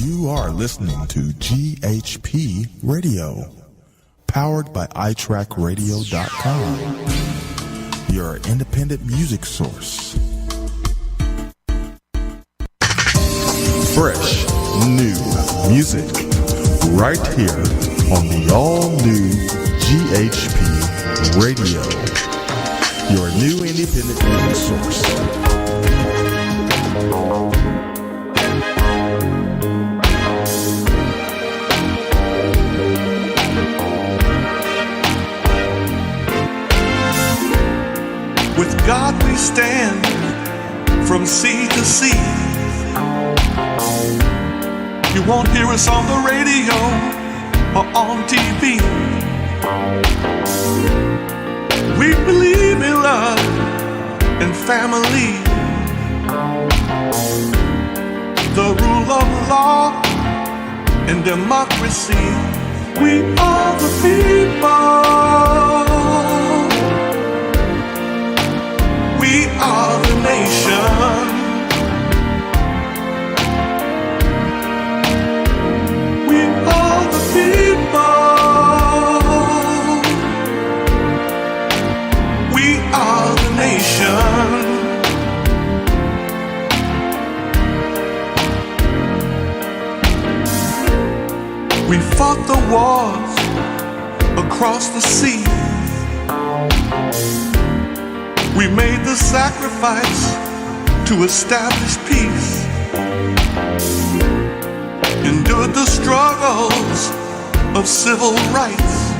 You are listening to GHP Radio, powered by iTrackRadio.com, your independent music source. Fresh, new music, right here on the all-new GHP Radio, your new independent music source. With God we stand from sea to sea. You won't hear us on the radio or on TV. We believe in love and family, the rule of law and democracy. We are the people. We are the nation. We are the people. We are the nation. We fought the wars across the sea. We made the sacrifice to establish peace, endured the struggles of civil rights,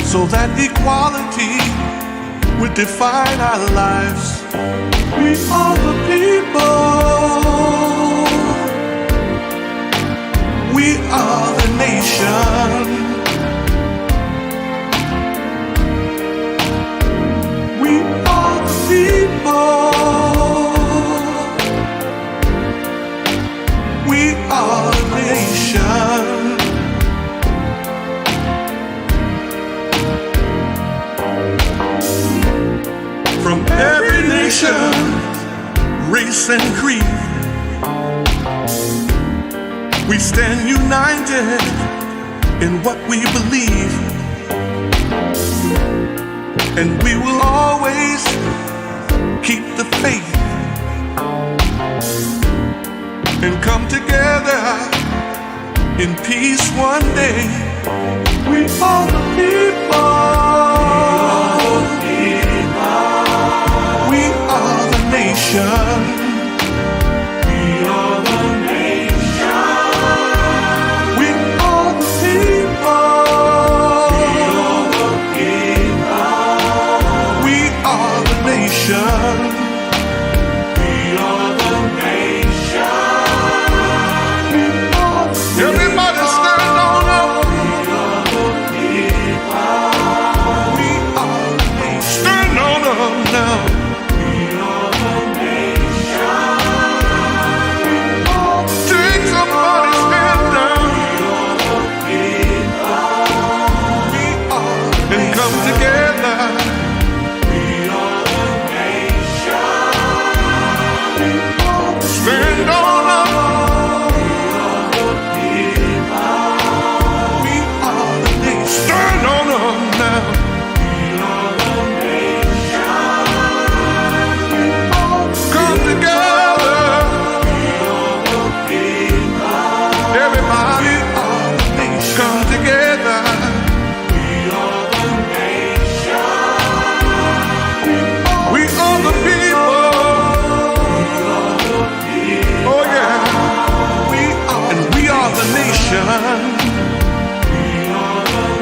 so that equality would define our lives. We are the people. We are the nation. We are the nation. From every nation, race and creed, we stand united in what we believe, and we will always keep the faith and come together in peace one day. We are the people. We are the nation. We are the nation. We are the people. We are the nation. Everybody stand on up. We are the nation. Stand on up now. We are the nation. Take somebody's hand down. We are the nation. And come together. We are the nation. Stand on up. Stand on up now. We are the nation. Come together. We are the people. Everybody, come together. We are the nation. We are the people. Oh yeah. We are, and we are the nation. We are the nation.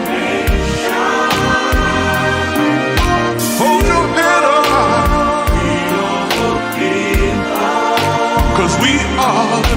We are the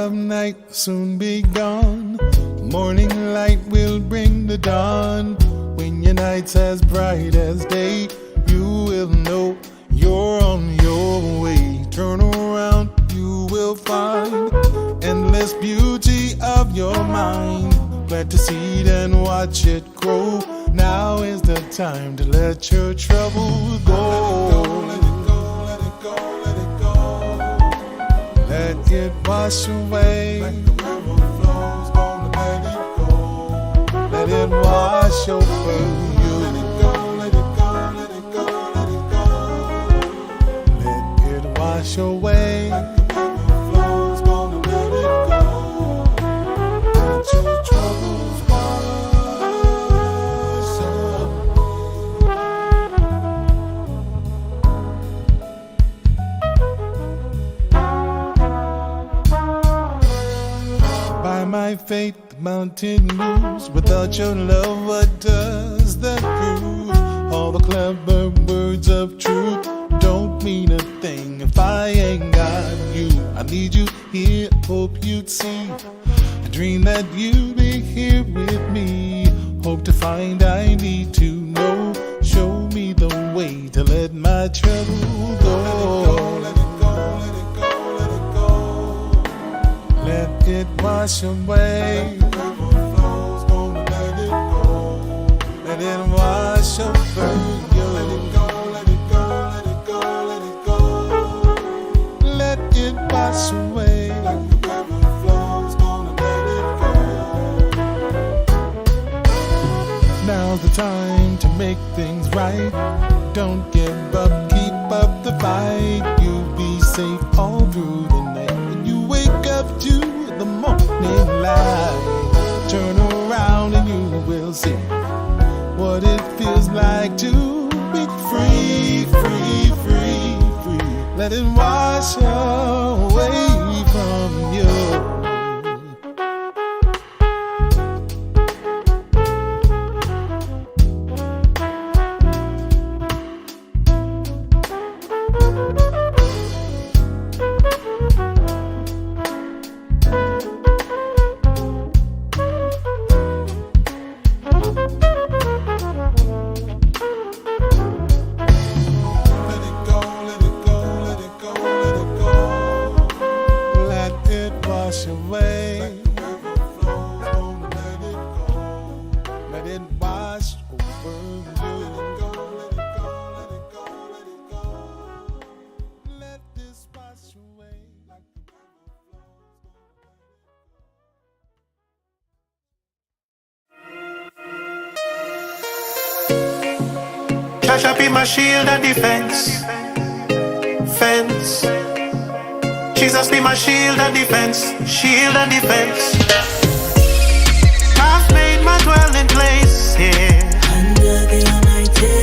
of night will soon be gone. Morning light will bring the dawn. When your night's as bright as day, you will know you're on your way. Turn around, you will find endless beauty of your mind. Plant a seed and watch it grow. Now is the time to let your troubles go. Let it go, let it go, let it go, let it go. Let it wash away. Like the river flows, gonna let it go. Let it wash over you. Let it go, let it go, let it go, let it go. Let it wash away. Like the river flows, gonna let it go. Let your troubles wash up. By my faith, the mountain moves. Without your love, what does that prove? All the clever words of truth don't mean a thing if I ain't got you. I need you here, hope you'd see. I dream that you'd be here with me. Hope to find I need to know. Show me the way to let my trouble go. Let it go, let it go, let it go, let it go. Let it wash away. Like the river flows, gonna let it go. Let it wash over you. Let it go, let it go, let it go, let it go. Let it wash away. Like the river flows, gonna let it go. Now's the time to make things right. Don't give up, keep up the fight. You'll be safe all through the night. When you wake up to the morning light, turn around and you will see what it feels like to be free, free, free, free. Let it wash away from you. GHP be my shield and defense. Fence. Jesus be my shield and defense. Shield and defense. I've made my dwelling place here under the Almighty.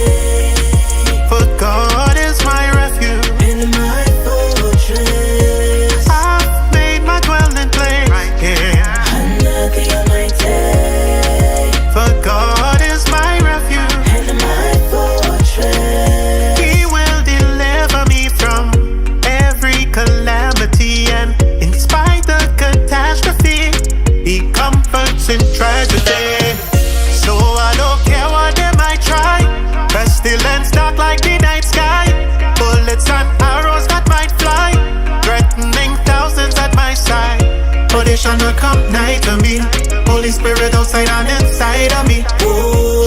For God is my refuge And my fortress. I've made my dwelling place here Under the Almighty. For God is my refuge And my fortress. He will deliver me from every calamity, and in spite of catastrophe, He comforts in tragedy. So I don't care what they might try. Pestilence dark like the night sky. Bullets and arrows that might fly, threatening thousands at my side. But they shall not come nigh to me. Holy Spirit outside and inside of me.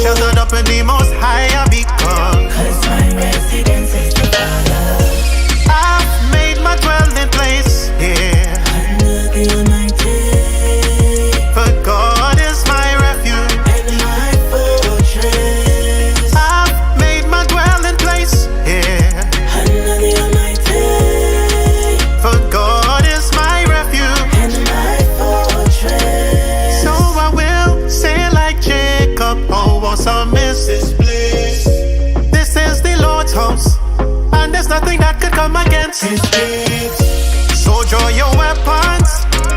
Sheltered up in the most high because 'Cause my residence is the Father. I've made my dwelling place here Under the Almighty. For God is my refuge And my fortress. I've made my dwelling place here Under the Almighty. For God is my refuge And my fortress. So I will say like Jacob, oh awesome is this place. This is the Lord's house, and there's nothing that could come against His gates. So draw your weapons,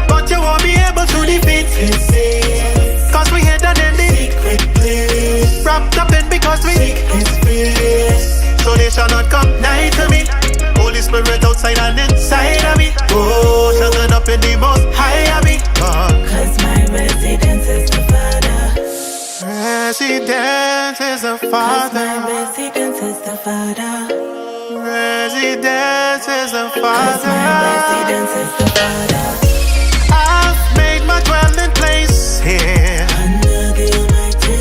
but you won't be able to defeat His saints. 'Cause we hidden in the Secret place. wrapped up in because we Seek His face. so they shall not come nigh to me. Holy Spirit outside and inside of me. Oh, sheltered up in the most high Father. my residence is the Father. Residence is the Cause my residence Father. is the Father. I've made my dwelling place here. Under the Almighty.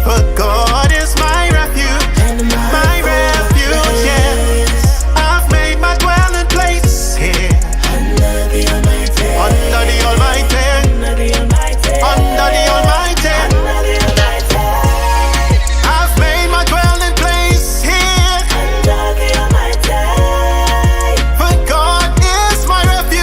But God is my refuge. And My refuge, yes. I've made my dwelling place here. Under the Almighty. Under the Almighty. Under the Almighty. Under the Almighty. Under the Almighty. I've made my dwelling place here. Under the Almighty. For God is my refuge.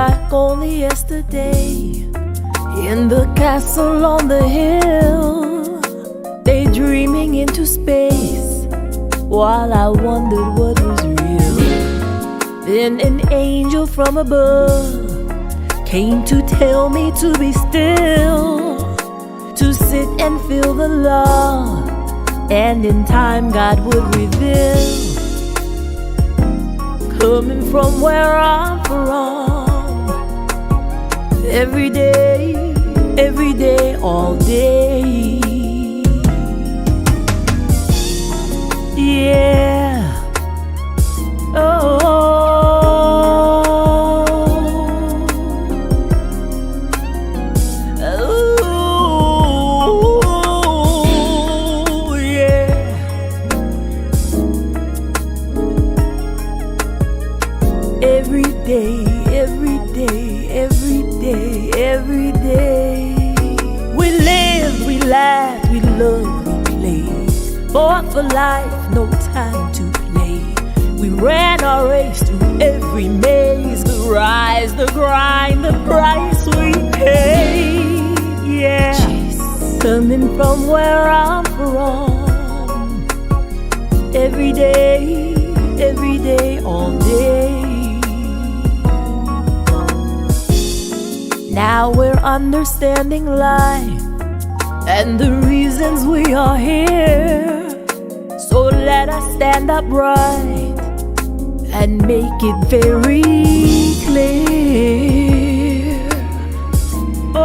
like only yesterday. In the castle on the hill, daydreaming into space, while I wondered what was real. Then an angel from above came to tell me to be still, to sit and feel the love, and in time God would reveal. Coming from where I'm from, every day, all day. Yeah. Oh. Ooh, yeah. Every day, every day, every day, every day. We live, we laugh, we love, we play. Fought for life, no time to play. We ran our race through every maze, the rise, the grind, the price we paid. Yeah, coming from where I'm from, every day, all day. Now we're understanding life and the reasons we are here. So let us stand upright and make it very clear. Oh,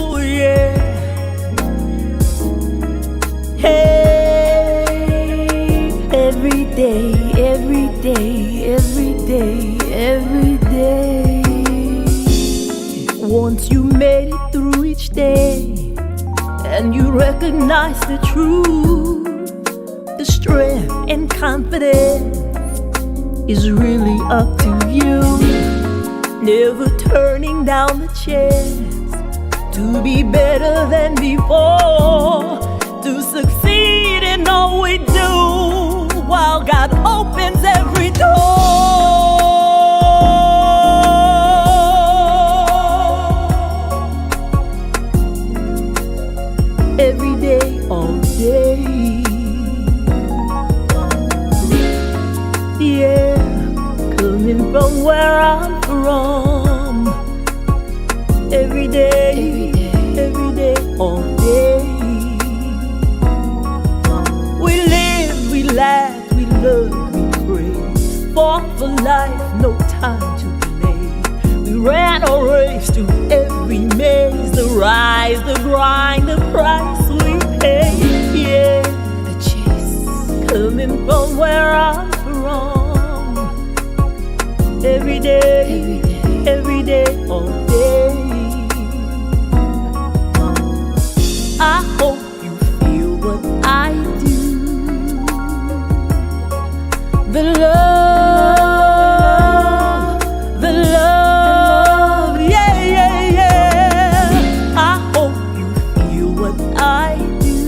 ooh, yeah. Hey, every day, every day, every day, every day. Once you made it through each day and you recognize the truth, the strength and confidence is really up to you. Never turning down the chance to be better than before, to succeed in all we do, while God opens every door. Every day, all day. Yeah, coming from where I'm from, every day, all day. We live, we laugh, we love, we pray. Fought for life, no time to play. We ran our race through every maze, the rise, the grind, the price we pay. Yeah, the chase, coming from where I'm from, every day, all day. I hope you feel what I do. The love, yeah, yeah, yeah. I hope you feel what I do.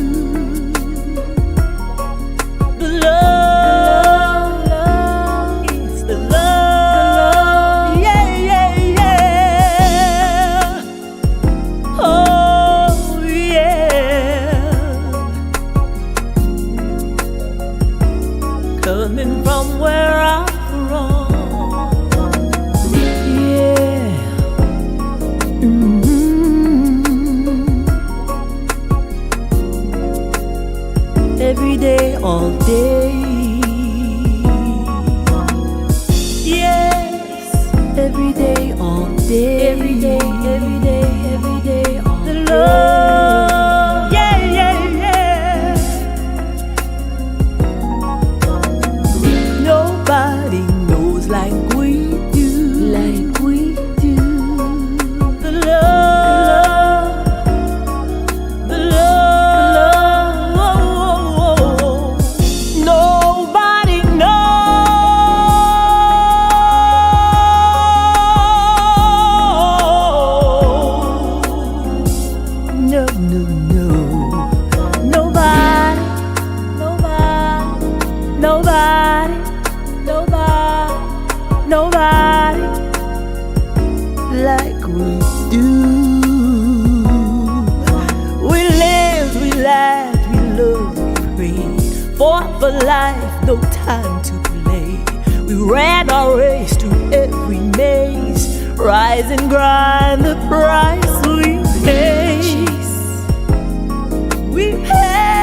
The love, it's the love, yeah, yeah, yeah. Oh, yeah. Coming from where I'm from, yeah. Every day, all day. Yes, every day, all day. Every day, all day. The love, yeah, yeah, yeah. Nobody knows like we do, like we do. The love, the love. Nobody knows fought for life, no time to play. We ran our race through every maze, rise and grind, the price we pay. We paid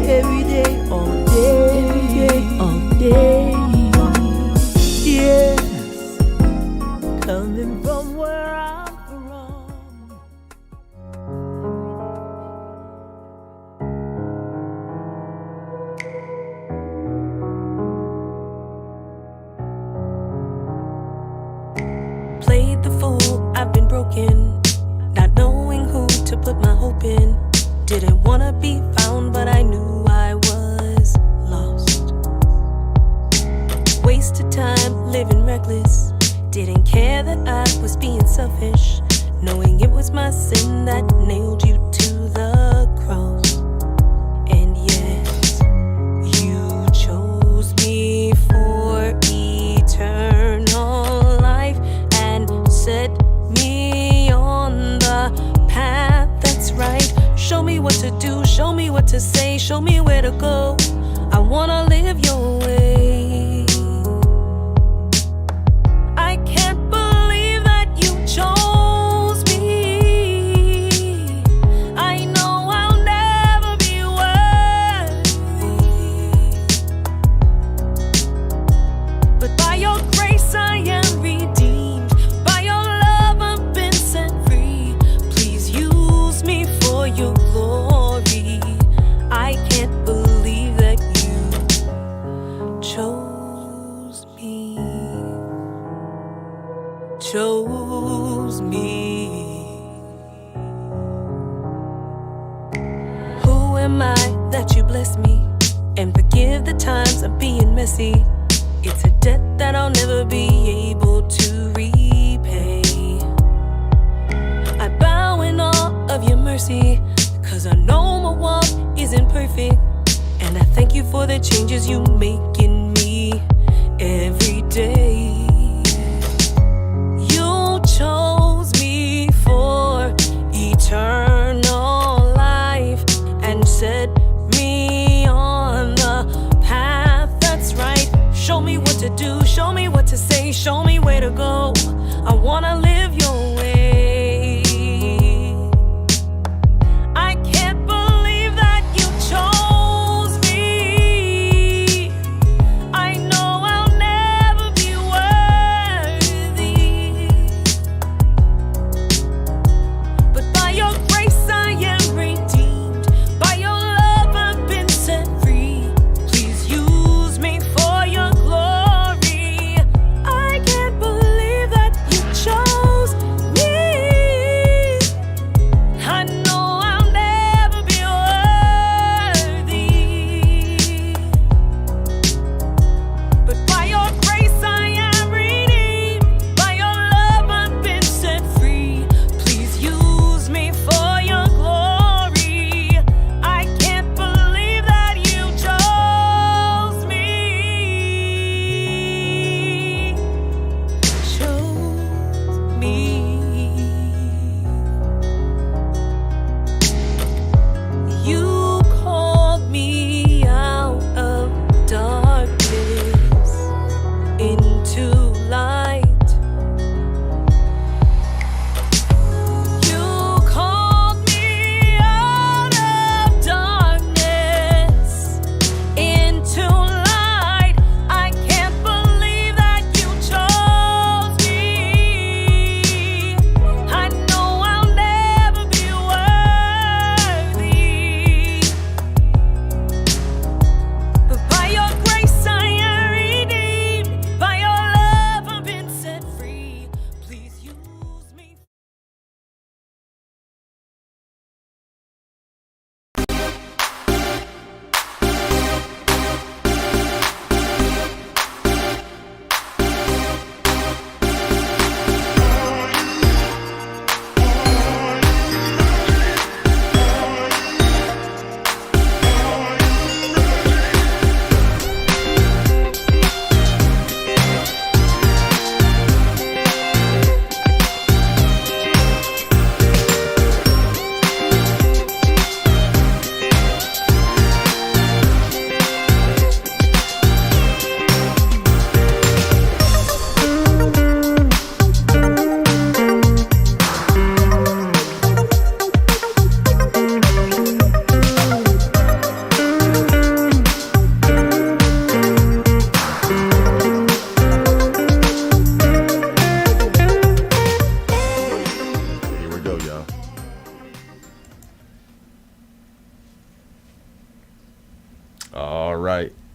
every day, all day, all day. Yes, coming from where I'm from. Played the fool, I've been broken, not knowing who to put my hope in. Didn't wanna be found, but I knew I was lost. Wasted time living reckless, didn't care that I was being selfish, knowing it was my sin that nailed you to the cross. And yes, you chose me for eternal life and set me on the path that's right. Show me what to do, show me what to say, show me where to go. I wanna live your way. I can't believe that you chose me. I know I'll never be worthy, but by your grace I am redeemed. By your love I've been set free. Please use me for your glory. I can't believe that you chose me. Chose me. Who am I that you bless me and forgive the times I'm being messy? It's a debt that I'll never be able to repay. I bow in awe of your mercy, 'cause I know my walk isn't perfect. And I thank you for the changes you make in me every day. You chose me for eternal life and set me on the path that's right. Show me what to do, show me what to say, show me where to go. I wanna live your way. I can't believe that you chose me. I know I'll never be worthy,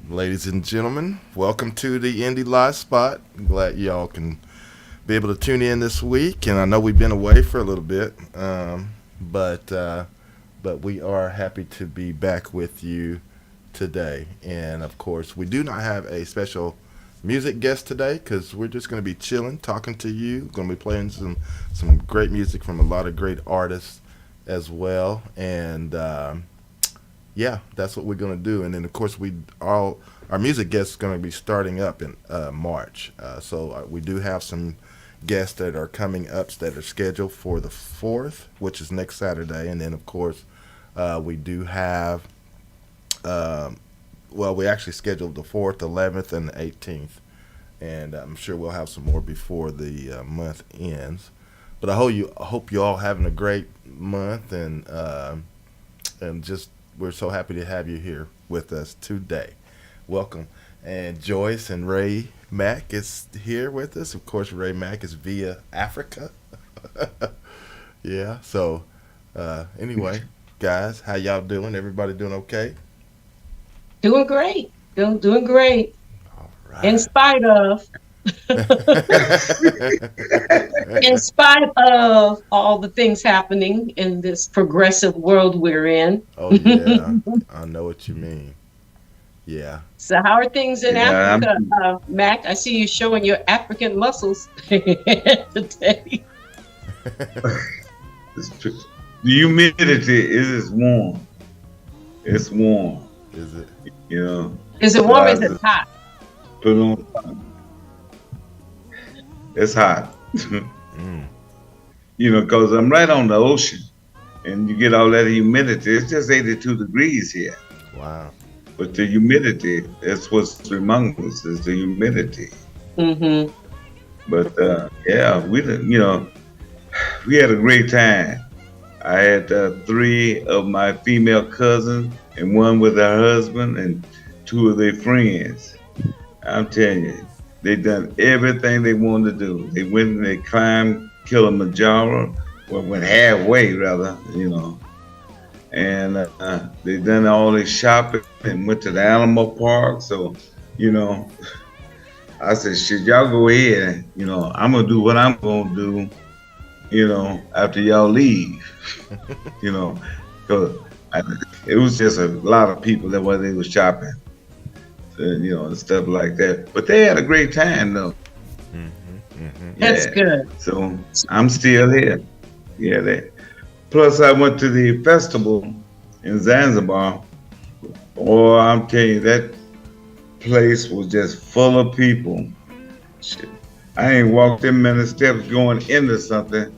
Ladies and gentlemen, welcome to the Indie Live Spot. I'm glad y'all can be able to tune in this week. And I know we've been away for a little bit, but we are happy to be back with you today. And of course, we do not have a special music guest today because we're just going to be chilling, talking to you. Going to be playing some great music from a lot of great artists as well. And yeah, that's what we're going to do. And then, of course, our music guest is going to be starting up in March. So we do have some guests that are coming up that are scheduled for the 4th, which is next Saturday. And then, of course, we do have, we actually scheduled the 4th, 11th, and the 18th. And I'm sure we'll have some more before the month ends. But I hope you all having a great month, and just we're so happy to have you here with us today. Welcome. And Joyce and Ray Mack is here with us. Of course, Ray Mack is via Africa. Yeah. So anyway, guys, how y'all doing? Everybody doing okay? Doing great. Doing great. All right. In spite of in spite of all the things happening in this progressive world we're in. Oh yeah, I know what you mean. Yeah. So how are things in Africa, Mac? I see you showing your African muscles today. The humidity is warm. It's warm. Is it? You know. Is it warm or is it hot? Put it on. It's hot. You know, because I'm right on the ocean, and you get all that humidity. It's just 82 degrees here. Wow. But the humidity, that's what's humongous, is the humidity. Mm-hmm. But yeah, we had a great time. I had 3 of my female cousins, and one with her husband, and 2 of their friends. I'm telling you, they done everything they wanted to do. They went and they climbed Kilimanjaro, went halfway rather, you know. And they done all their shopping and went to the animal park. So, you know, I said, shit, y'all go ahead. You know, I'm going to do what I'm going to do, you know, after y'all leave. You know, because it was just a lot of people that while they was shopping. You know, and stuff like that. But they had a great time, though. Mm-hmm, mm-hmm. Yeah. That's good. So I'm still here. Yeah. Plus, I went to the festival in Zanzibar. Oh, I'm telling you, that place was just full of people. Shit. I ain't walked them many steps going into something,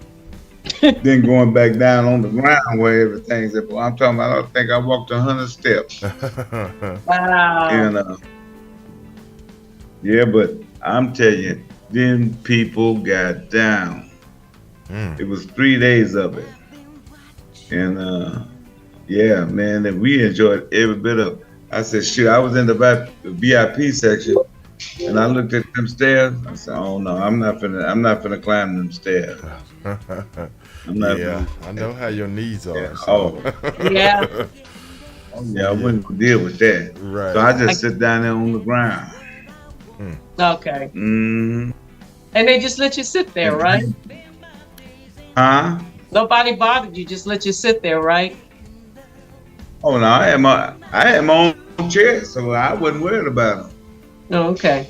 then going back down on the ground where everything's at. I'm talking about, I think I walked 100 steps. Wow. And yeah, but I'm telling you, then people got down. It was 3 days of it. And yeah, man, and we enjoyed every bit of it. I said, shoot, I was in the VIP section, and I looked at them stairs. I said, oh no, I'm not finna climb them stairs. Yeah, I know how your knees are. Yeah. So. Yeah. Yeah, I wouldn't deal with that. Right. So I just sit down there on the ground. Okay. Mm-hmm. And they just let you sit there, right? Huh? Nobody bothered you, just let you sit there, right? Oh no, I had my own chair, so I wasn't worried about them. Oh, okay.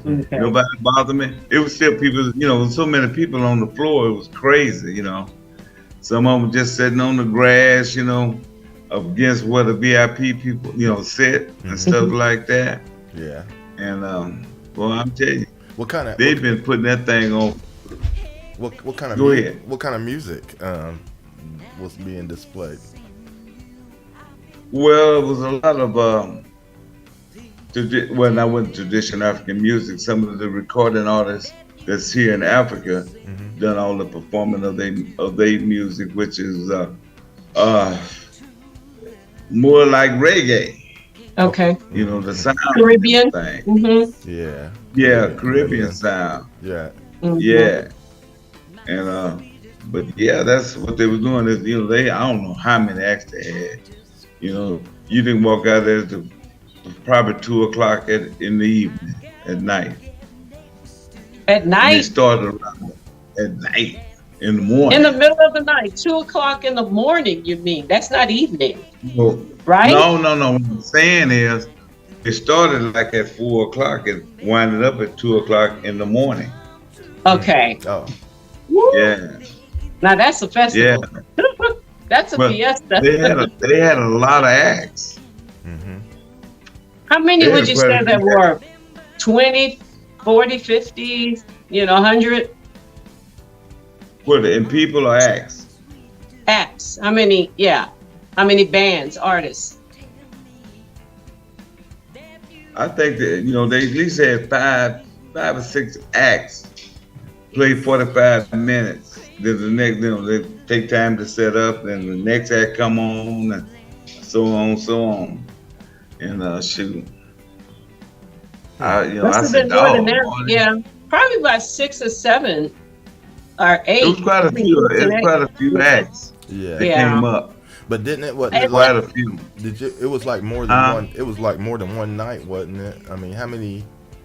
Nobody bothered me. It was still people, you know, so many people on the floor. It was crazy, you know. Some of them were just sitting on the grass, you know, against where the VIP people, you know, sit and stuff like that. Yeah. And well, I'm telling you, they've been putting that thing on. What kind of Go ahead. What kind of music was being displayed? Well, it was a lot of not with traditional African music. Some of the recording artists that's here in Africa done all the performing of their music, which is more like reggae. Okay. You know, the sound Caribbean thing. Mm-hmm. Yeah. Yeah, Caribbean sound. Yeah. Mm-hmm. Yeah. And but yeah, that's what they were doing. Is, you know, I don't know how many acts they had. You know, you didn't walk out there to probably 2 o'clock in the evening, at night. At And they night, started around at night, in the morning. in the middle of the night, 2 o'clock in the morning. You mean that's not evening, Well, right? no. What I'm saying is, it started like at 4 o'clock and winded up at 2 o'clock in the morning. Okay. Oh, Woo. Yeah, Now that's a festival. yeah. That's a But fiesta. they had a lot of acts. How many they would had you quite a say there few were? 20, 40, 50, 100 What, and people or acts? acts? How many? Yeah. How many bands, artists? I think that they at least had five or six acts. Play 45 minutes. Then the next, they take time to set up, and the next act come on, and so on. And shoot, I Must have said, been more than "Dog, that. boy." Yeah. Probably about 6 or 7 or 8. It was quite a few. It was quite a few acts yeah. that Yeah. came up. But didn't it? What? And Quite a few. Did you? It was like more than Huh? one. It was like more than one night, wasn't it? I mean, how many?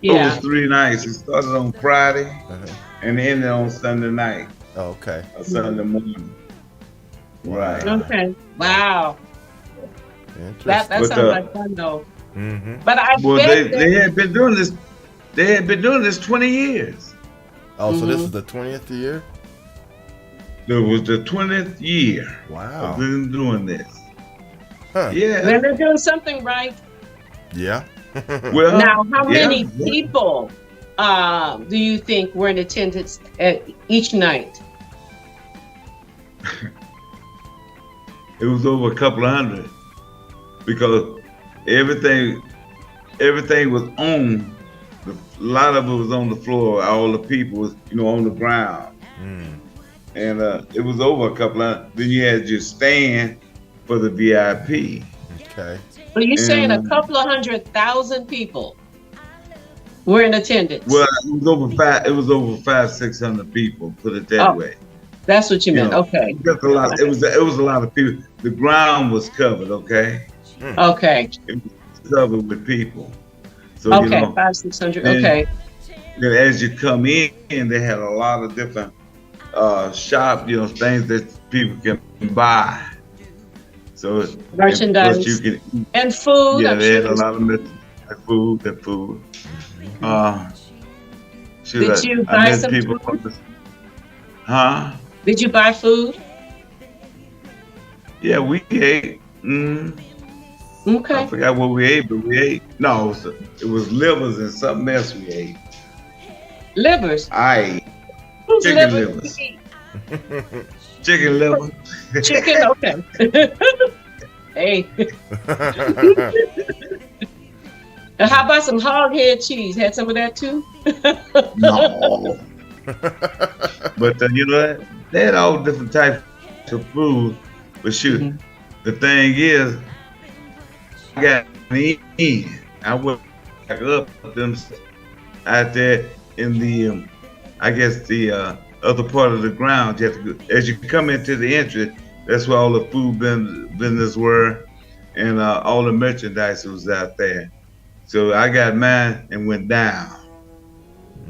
It was Yeah. 3 nights. It started on Friday Uh-huh. and ended on Sunday night Oh, okay. or Sunday morning. Right. Okay. Wow. Interesting. That But, sounds like fun though. Mm-hmm. But I Well, bet they had been doing this. They had been doing this 20 years. Oh, so this is the 20th year? It was the 20th year Wow. of them doing this. Huh. Yeah. then they're doing something right. Yeah. Well, Now, how yeah, many yeah. people do you think were in attendance at each night? It was over a couple of hundred because everything was on. A lot of it was on the floor. All the people was, on the ground. Mm. And it was over a couple of. Then you had your stand for the VIP. Okay. Are you saying a And- couple of 100,000 people were in attendance? Well, it was over 500-600 people. Put it that Oh, way. That's what you meant. know, Okay. Just a lot. It was a lot of people. The ground was covered. Okay, Okay. it was covered with people. So Okay. 500-600. then- Okay. then as you come in, they had a lot of different shop, things that people can buy. So Merchandise. plus you can, And food. yeah, I'm they had sure a there's- lot of food. Shoot, Did you I buy met some people food? from huh? Did you buy food? Yeah, we ate. I Okay. forgot what we ate, but we ate. No, it was livers and something else we ate. Livers. I ate Whose chicken liver livers. did you chicken liver. eat? Chicken. Okay. Hey. And how about some hog head cheese? Had some of that too? No. But they had all different types of food. But shoot, the thing is, I got in. I went back up them out there in the, I guess the other part of the ground. You have to go, as you come into the entrance, that's where all the food vendors were, and all the merchandise was out there. So I got mine and went down.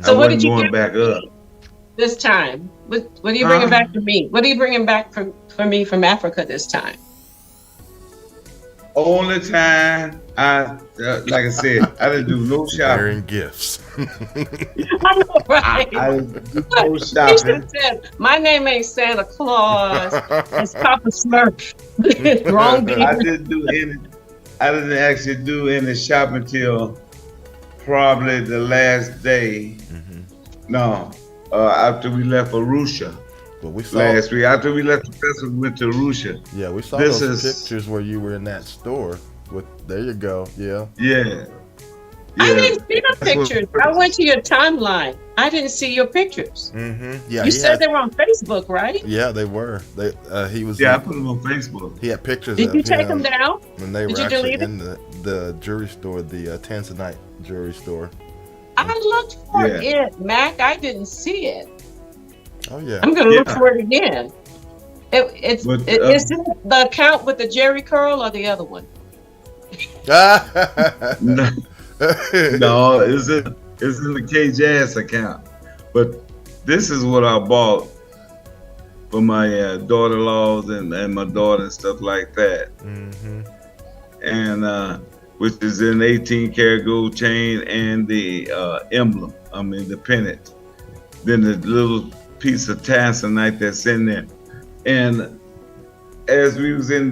So I what wasn't did you going get back up. this time? What are you bringing back for me? What are you bringing back for me from Africa this time? Only time like I said, I didn't do no shopping. Sharing gifts. I know, right? I didn't do no You shopping. should have said, my name ain't Santa Claus. It's Papa Smurf. Wrong I beard. I didn't actually do any shopping till probably the last day. No, after we left Arusha But we saw. last week. After we left the festival, we went to Arusha. Yeah, we saw This those is- pictures where you were in that store. With there you go. Yeah. Yeah. I Yeah. didn't see the That's what- pictures. I went to your timeline. I didn't see your pictures. Mm-hmm. Yeah. You he said had- they were on Facebook, right? Yeah, they were. He was. Yeah, I put them on Facebook. He had pictures. Did of you take him them down? when they Did were you actually delete it? in the jewelry store, the Tanzanite jewelry store. I looked for Yeah. it, Mac. I didn't see it. Oh yeah. I'm gonna look Yeah. for it again. Is But, it the account with the Jerry curl or the other one? No, no, it's in the K Jazz account. But this is what I bought for my daughter-in-laws and my daughter and stuff like that. Mm-hmm. And which is an 18 karat gold chain and the emblem. I mean the pennant. Then the little piece of tanzanite that's in there. And as we was they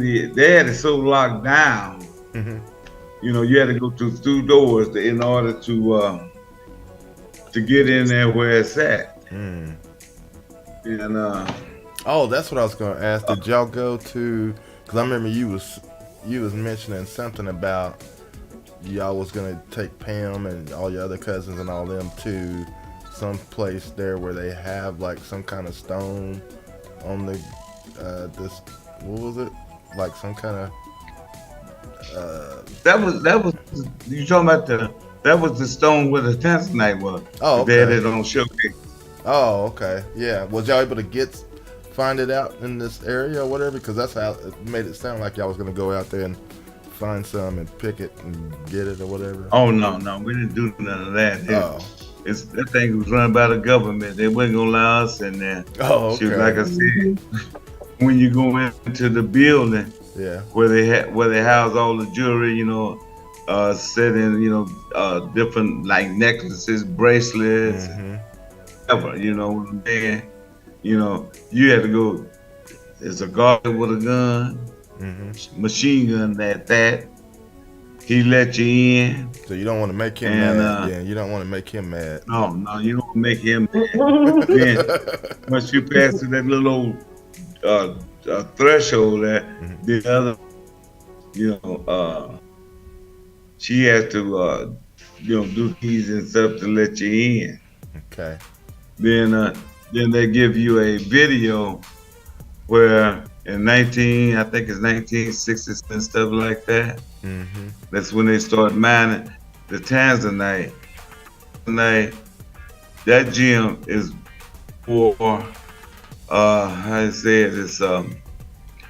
had it so locked down. Mm-hmm. You know, you had to go through 2 doors in order to get in there where it's at. Mm. And oh, that's what I was going to ask. Did y'all go to? Because I remember you was mentioning something about y'all was going to take Pam and all your other cousins and all them to some place there where they have like some kind of stone on the this. What was it? Like some kind of. that was you talking about that was the stone where the tanzanite was. Oh, okay. They had it on showcase. Oh, okay. Yeah. Was y'all able to find it out in this area or whatever? Because that's how it made it sound like y'all was gonna go out there and find some and pick it and get it or whatever. Oh no, we didn't do none of that. That thing was run by the government. They wasn't gonna allow us in there. Oh, okay. Like I said, when you go into the building, yeah, where they house all the jewelry, you know, set in, you know, different like necklaces, bracelets, whatever, you know, then, you know, you had to go. There's a guard with a gun, machine gun at that. He let you in. So you don't want to make him mad. Yeah, you don't want to make him mad. No, you don't make him mad. Then once you pass to that little threshold there, the other, you know, she has to, you know, do keys and stuff to let you in. Okay. Then they give you a video where in I think it's 1960s and stuff like that. That's when they start mining the tanzanite. That gem is for how to say it, it's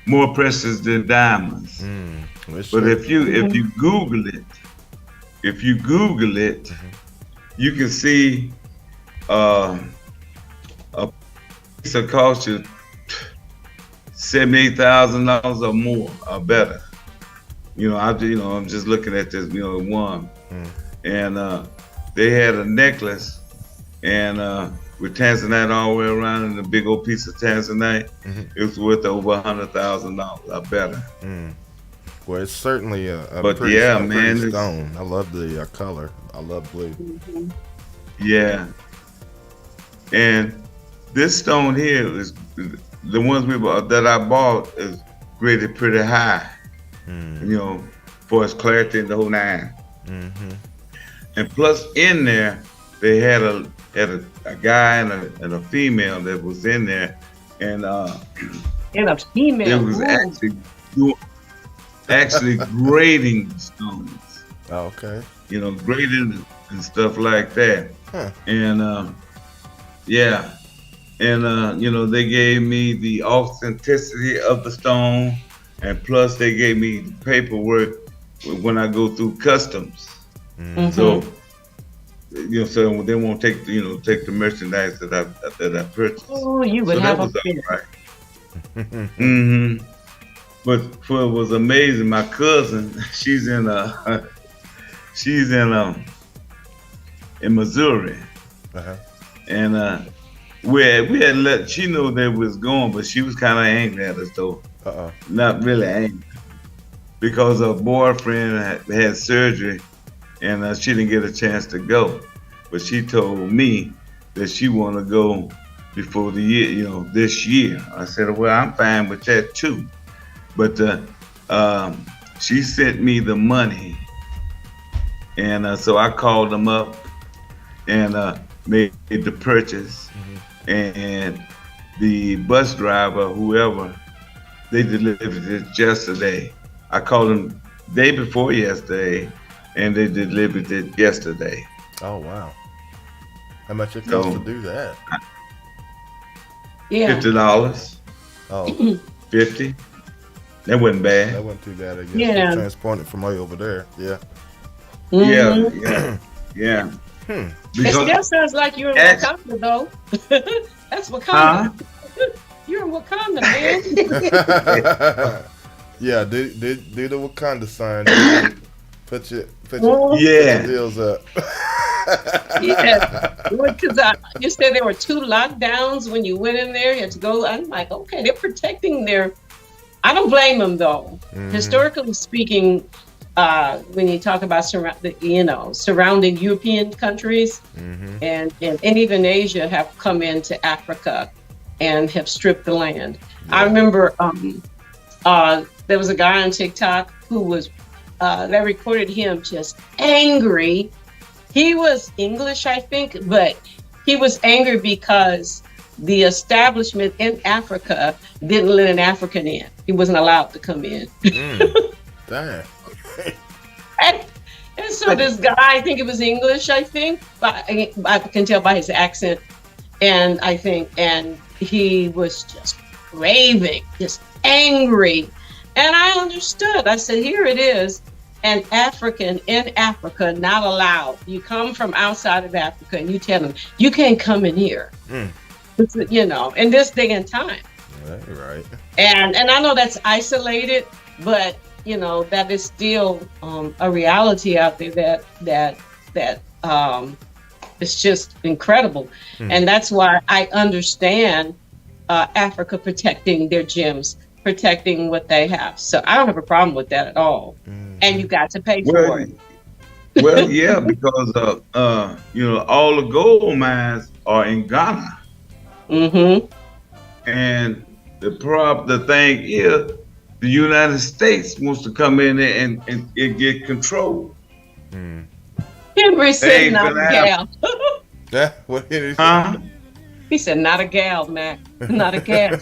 more precious than diamonds. But if you Google it, you can see a piece of cost you $78,000 or more or better. You know, I'm just looking at this, you know, one, and they had a necklace, and with tanzanite all the way around, and a big old piece of tanzanite, it was worth over $100,000 or better. Well, it's certainly a but pretty, yeah, pretty man, stone. I love the color. I love blue. Yeah, and this stone here is the ones that I bought is graded pretty high. You know, for its clarity and the whole nine. And plus, in there, they had a guy and a female that was in there, and a female. It was actually grading the stones. Oh, okay. You know, grading and stuff like that. And yeah, and you know, they gave me the authenticity of the stone. And plus, they gave me the paperwork when I go through customs. So, you know, so they won't take the merchandise that I purchased. Oh, you would have a fit. Right. But it was amazing. My cousin, she's in Missouri, and we had let she know that we was going, but she was kind of angry at us though. Not really angry, because her boyfriend had surgery, and she didn't get a chance to go. But she told me that she want to go before the year, you know, this year. I said, well, I'm fine with that too. But she sent me the money, and so I called them up and made the purchase, and the bus driver, whoever, they delivered it yesterday. I called them day before yesterday, and they delivered it yesterday. Oh wow! How much it cost to do that? Yeah, $50. Oh, 50. That wasn't bad. That wasn't too bad, I guess. Yeah. They transported from way over there. Yeah. Mhm. Yeah. It Because still sounds like you're in Act- Wakanda, though. That's Wakanda. You're in Wakanda, man. Yeah, do the Wakanda sign. Put your Yeah. heels up. Yeah, because you said there were 2 lockdowns when you went in there. You had to go. I'm like, okay, they're protecting their. I don't blame them though. Historically speaking, when you talk about surrounding European countries and even Asia have come into Africa and have stripped the land. Yeah. I remember there was a guy on TikTok who was that recorded him just angry. He was English, I think, but he was angry because the establishment in Africa didn't let an African in. He wasn't allowed to come in. Damn. and so this guy, I think it was English, I think, but I can tell by his accent. And he was just raving, just angry. And I understood. I said, here it is. An African in Africa not allowed. You come from outside of Africa and you tell them, you can't come in here. In this day and time. Right. And I know that's isolated, but that is still a reality out there that it's just incredible. And that's why I understand Africa protecting their gems, protecting what they have. So I don't have a problem with that at all. And you got to pay for it. Well, yeah, because all the gold mines are in Ghana. And the thing is, the United States wants to come in and get control. Henry said not a gal. Yeah, what Henry said? He said not a gal, Mac. Not a gal.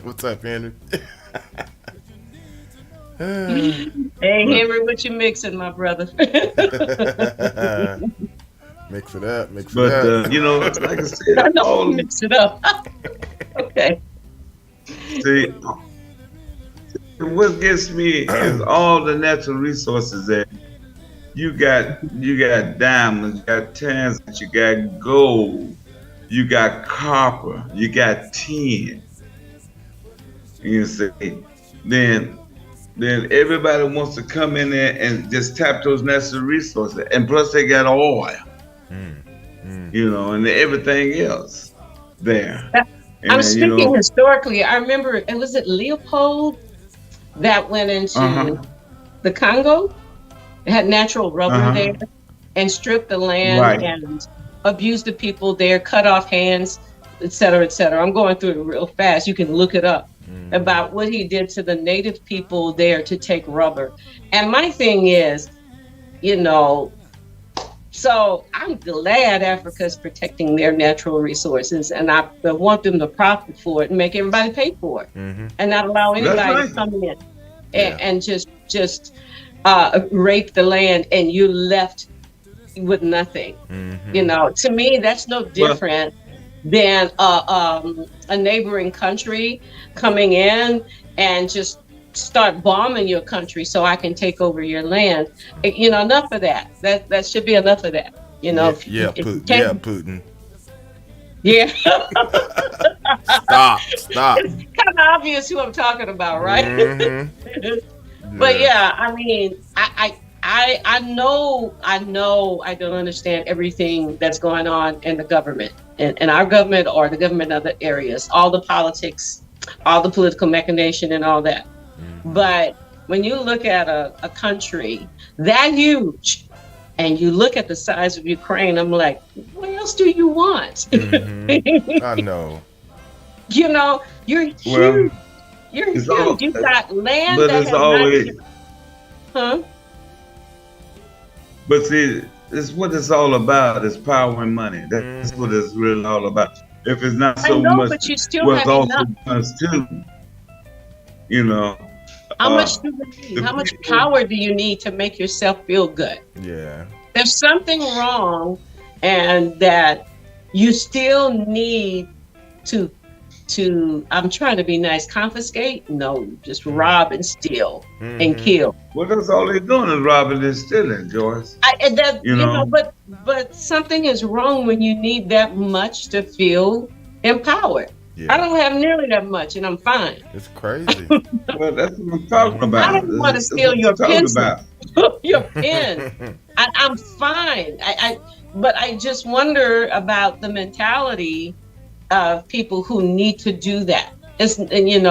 What's up, Henry? Hey, Henry, what you mixing, my brother? Mix it up. But, like I said, I know, mix it up. Okay. See, what gets me is all the natural resources that you got diamonds, you got tanzanite, you got gold, you got copper, you got tin. You see, then everybody wants to come in there and just tap those natural resources, and plus they got oil, and everything else there. I'm speaking historically. I remember, was it Leopold that went into the Congo? It had natural rubber there and stripped the land and abused the people there, cut off hands, et cetera, et cetera. I'm going through it real fast. You can look it up about what he did to the native people there to take rubber. And my thing is, so I'm glad Africa is protecting their natural resources, and I want them to profit for it and make everybody pay for it, and not allow anybody to come in and just rape the land, and you're left with nothing. To me, that's no different than a neighboring country coming in and just start bombing your country so I can take over your land. Enough of that. That should be enough of that. Putin. Yeah. Stop. It's kind of obvious who I'm talking about, right? But yeah, I mean, I know I don't understand everything that's going on in the government, in our government or the government in other areas, all the politics, all the political machination and all that. But when you look at a country that huge and you look at the size of Ukraine, I'm like, what else do you want? I know. You're huge. You're huge. You've got land but that it's always, But see, it's what it's all about is power and money. That's what it's really all about. If it's not so much, but you still what's have also enough. us too. How much do you need? How much power do you need to make yourself feel good? Yeah. There's something wrong, and that you still need to to, I'm trying to be nice, confiscate? No, just rob and steal and kill. Well, that's all they're doing is robbing and stealing, Joyce. And that, You know? but something is wrong when you need that much to feel empowered. Yeah. I don't have nearly that much, and I'm fine. It's crazy. Well, that's what I'm talking about. I don't want to That's steal what your I'm talking pencil, about. your pen. I'm fine. But I just wonder about the mentality of people who need to do that. And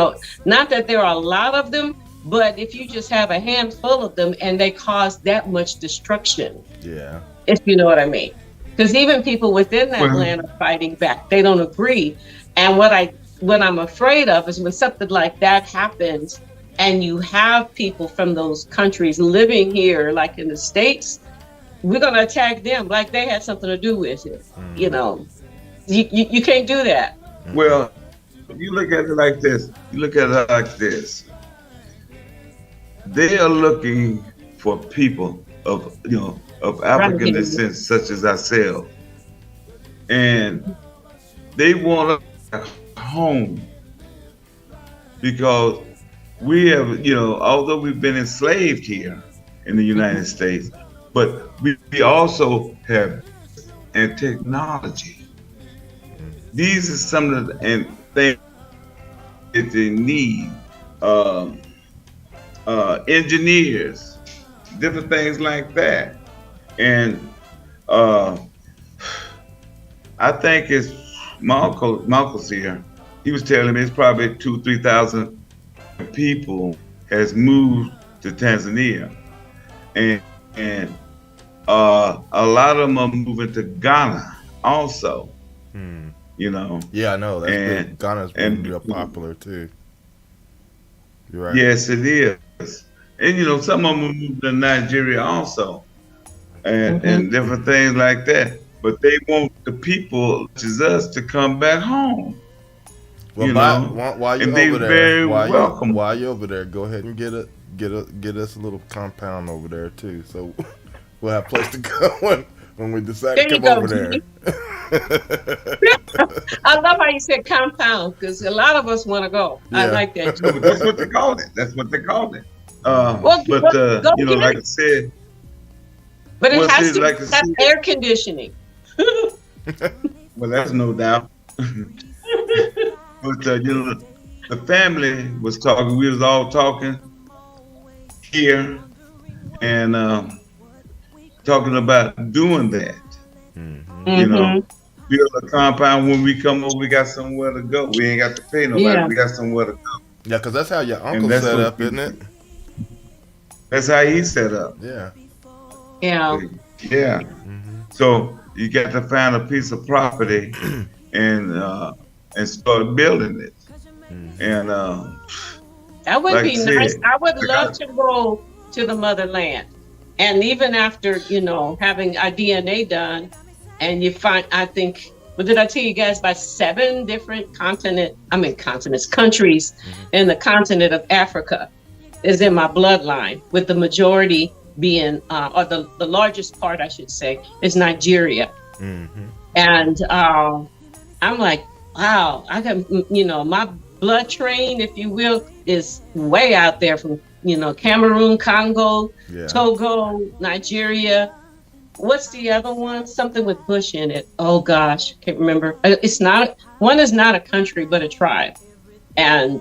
not that there are a lot of them, but if you just have a handful of them and they cause that much destruction, Yeah. if you know what I mean. Because even people within that land are fighting back. They don't agree. And what I'm afraid of is when something like that happens and you have people from those countries living here, like in the States, we're going to attack them like they had something to do with it. You know, you can't do that. Well, you look at it like this. They are looking for people of African descent, such as ourselves, and they want a home because we have, although we've been enslaved here in the United States, but we also have and technology. These are some of the things that they need. Engineers, different things like that. And I think it's Marcus here. He was telling me it's probably 2,000-3,000 people has moved to Tanzania, and a lot of them are moving to Ghana also. Yeah, I know. Ghana's been real popular too. You're right. Yes, it is. And some of them are moving to Nigeria also, and different things like that. But they want the people, which is us, to come back home. Well, while you're over there, while you're over there, go ahead and get us a little compound over there too, so we'll have a place to go when we decide to come over there. I love how you said compound, because a lot of us want to go. Yeah. I like that. That's what they call it. Like I said. But it has to have air conditioning. Well, that's no doubt. But the family was talking. We was all talking here and talking about doing that. Build a compound. When we come over, we got somewhere to go. We ain't got to pay nobody. Yeah. We got somewhere to go. Yeah, because that's how your uncle set up, isn't it? That's how he set up. Yeah. Yeah. Yeah. So you got to find a piece of property and start building it. And that would be nice. I would love to go to the motherland. And even after, having our DNA done, and you find, I think, what did I tell you guys, by 7 different countries in the continent of Africa is in my bloodline, with the majority being, or the largest part, I should say, is Nigeria. And I'm like, wow, I got, my blood train, if you will, is way out there from, Cameroon, Congo, Togo, Nigeria. What's the other one? Something with Bush in it. Oh gosh, can't remember. One is not a country, but a tribe. And,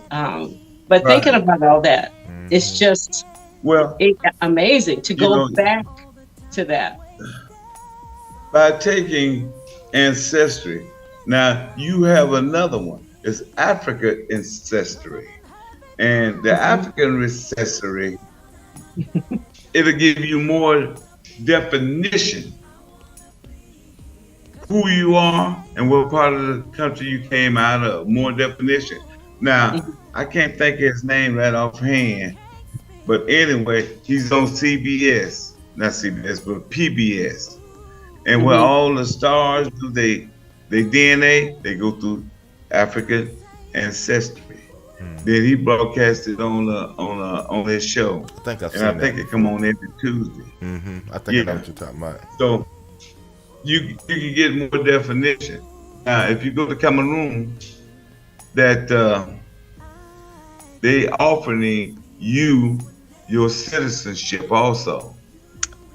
but thinking about all that, it's just amazing to go back to that. By taking ancestry, now you have another one. It's Africa ancestry. And the African ancestry, it'll give you more definition who you are and what part of the country you came out of. More definition. Now, I can't think of his name right offhand, but anyway, he's on CBS, not CBS, but PBS. And where all the stars do they DNA, they go through African ancestry. Then he broadcasted on his show. I think I've seen that. I think it come on every Tuesday. I think I know what you're talking about. So you can get more definition. Now, if you go to Cameroon, that they offering you your citizenship also.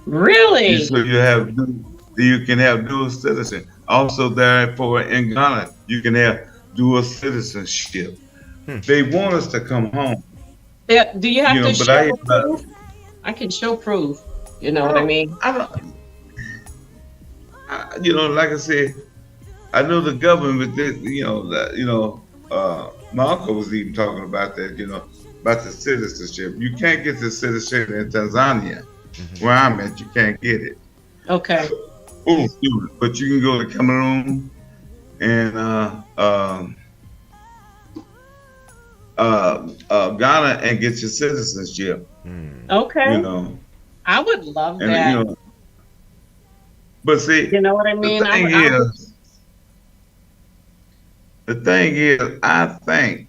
Really? So you can have dual citizenship. Also, therefore, in Ghana, you can have dual citizenship. They want us to come home, Yeah, do you have to but I, show proof? I can show proof. You know I what I don't, mean? I don't, like I said, I know the government. My uncle was even talking about that. About the citizenship. You can't get the citizenship in Tanzania, where I'm at. You can't get it. Okay. Oh, excuse me. But you can go to Cameroon and Ghana and get your citizenship. Okay. You know, I would love and that. but see, You know what I mean? the thing is, I think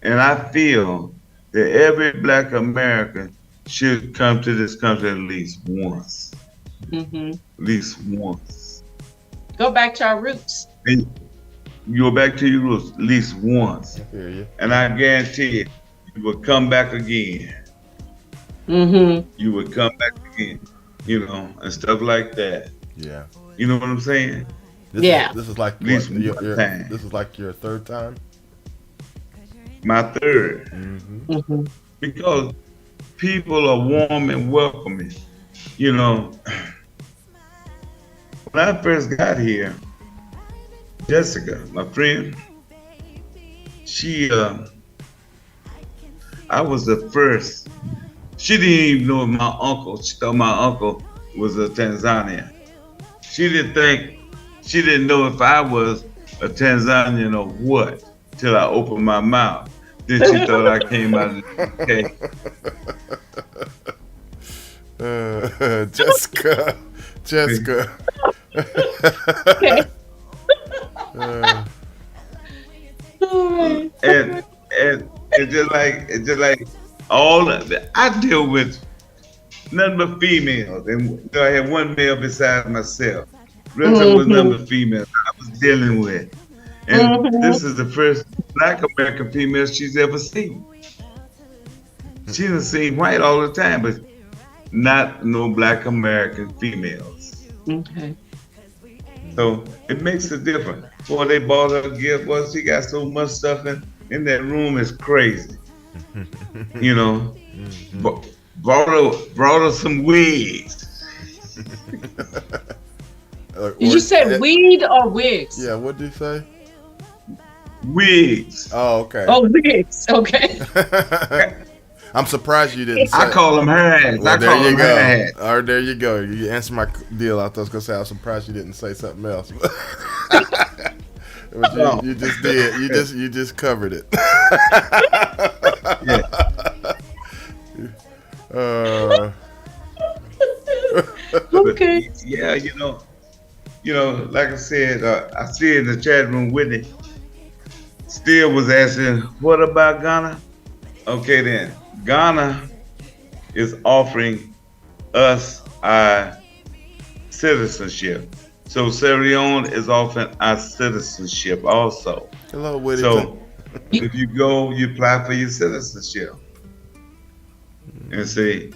and I feel that every Black American should come to this country at least once. Mm-hmm. At least once. Go back to our roots. And you go back to your roots at least once. I hear you. And I guarantee you will come back again. Mm-hmm. You would come back again, and stuff like that. Yeah. You know what I'm saying? This is like At least your time. this is like your third time. My third. Mm-hmm. Because people are warm and welcoming. When I first got here, Jessica, my friend, I was the first. She didn't even know my uncle. She thought my uncle was a Tanzanian. She didn't know if I was a Tanzanian or what till I opened my mouth. Then she thought I came out of the UK. Jessica. Okay. And just like all of that, I deal with nothing but females, and I had one male besides myself. The rest of it was nothing but females I was dealing with, and this is the first Black American female she's ever seen. She done seen white all the time, but not no Black American females. Okay. So it makes a difference. Boy, they bought her a gift. Boy, she got so much stuff in that room. It's crazy. Brought her some wigs. Did you say weed or wigs? Yeah, what did you say? Wigs. Oh, okay. Oh, wigs. Okay. I'm surprised you didn't say. I call them hair hats. Well, there you hair hats. go. All right, there you go. You answered my deal. I was gonna say I'm surprised you didn't say something else. But you just did. You just covered it. Yeah. Okay. Yeah, like I said, I see in the chat room, Whitney still was asking, what about Ghana? Okay, then. Ghana is offering us our citizenship. So Sierra Leone is offering our citizenship also. Hello, Whitney. So if you go, you apply for your citizenship. And see,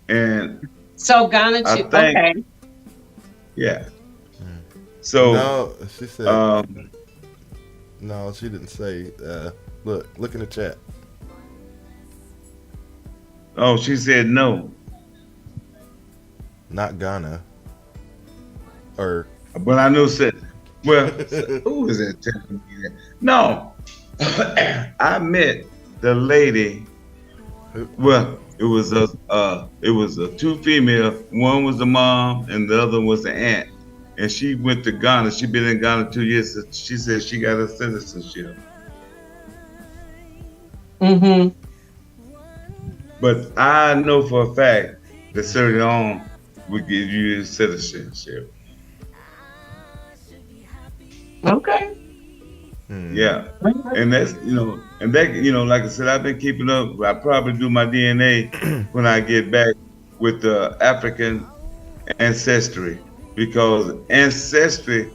and So Ghana, okay. Yeah. So no, she said. No, she didn't say. Look in the chat. Oh, she said no. Not Ghana. Or. But I know said. Well, who is that telling me that? No, I met the lady. Well, it was a two female. One was the mom, and the other was the aunt. And she went to Ghana. She been in Ghana 2 years. She said she got a citizenship. Mm-hmm. But I know for a fact that Sierra Leone would give you citizenship. Okay. Yeah. And that's, like I said, I've been keeping up. I probably do my DNA when I get back with the African ancestry, because ancestry,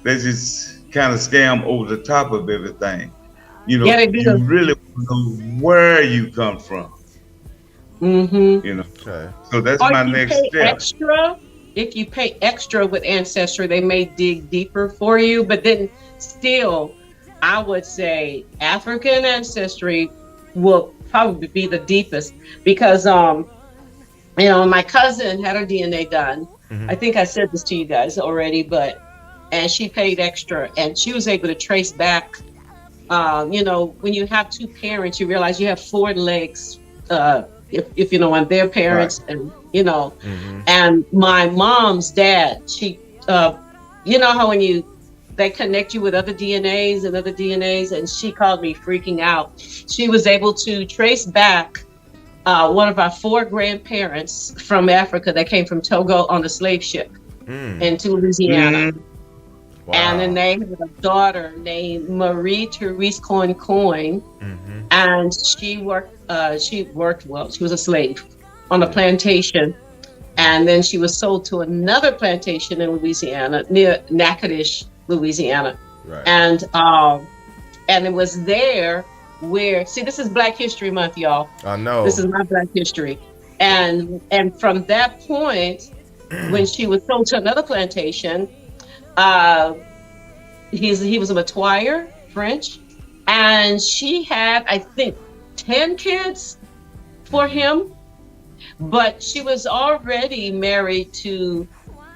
they just kind of scam over the top of everything. You know, Yeah, they do. you really want to know where you come from. Mm-hmm. You know, Okay. so that's Or my if you next pay step. extra, if you pay extra with Ancestry, they may dig deeper for you. But then still, I would say African Ancestry will probably be the deepest because my cousin had her DNA done. Mhm. I think I said this to you guys already, and she paid extra and she was able to trace back. When you have two parents, you realize you have four legs. If you know, and their parents, Right. and Mhm. and my mom's dad, she, how when they connect you with other DNAs, and she called me freaking out. She was able to trace back one of our four grandparents from Africa that came from Togo on a slave ship into Louisiana. Mhm. Wow. And then they had a daughter named Marie Therese Coin, Mhm. and she worked well. She was a slave on a plantation, and then she was sold to another plantation in Louisiana near Natchitoches, Louisiana, Right. and it was there where, see, this is Black History Month, y'all. I know. This is my Black history, and from that point, when she was sold to another plantation, he was a Matoyer, French, and she had, I think, 10 kids for him, but she was already married to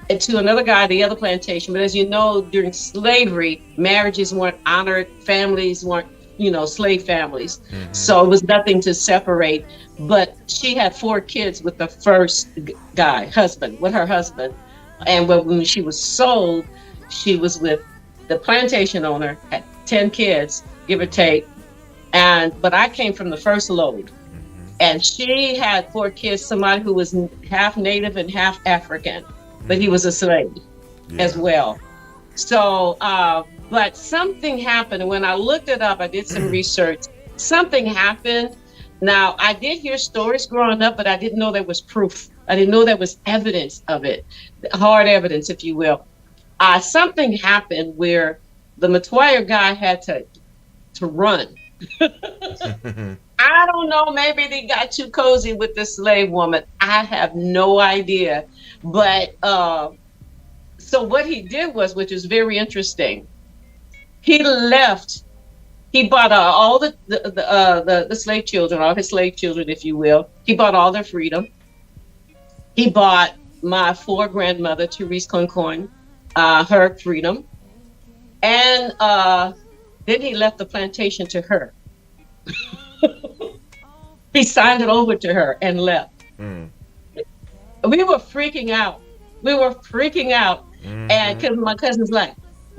another guy at the other plantation. But as you know, during slavery, marriages weren't honored, families weren't, slave families. Mhm. So it was nothing to separate. But she had 4 kids with the first husband, with her husband. And when she was sold, she was with the plantation owner, had 10 kids, give or take. But I came from the first load. And she had 4 kids, somebody who was half Native and half African, but he was a slave as well. So, but something happened. And when I looked it up, I did some research. Something happened. Now, I did hear stories growing up, but I didn't know there was proof. I didn't know there was evidence of it, hard evidence, if you will. Something happened where the Matoyer guy had to run. I don't know, maybe they got too cozy with the slave woman. I have no idea. But so what he did was, which is very interesting, he bought all the slave children, all his slave children, if you will. He bought all their freedom. He bought my 4 grandmother, Therese Concoin, her freedom. And then he left the plantation to her. He signed it over to her and left. We were freaking out. And because my cousin's like,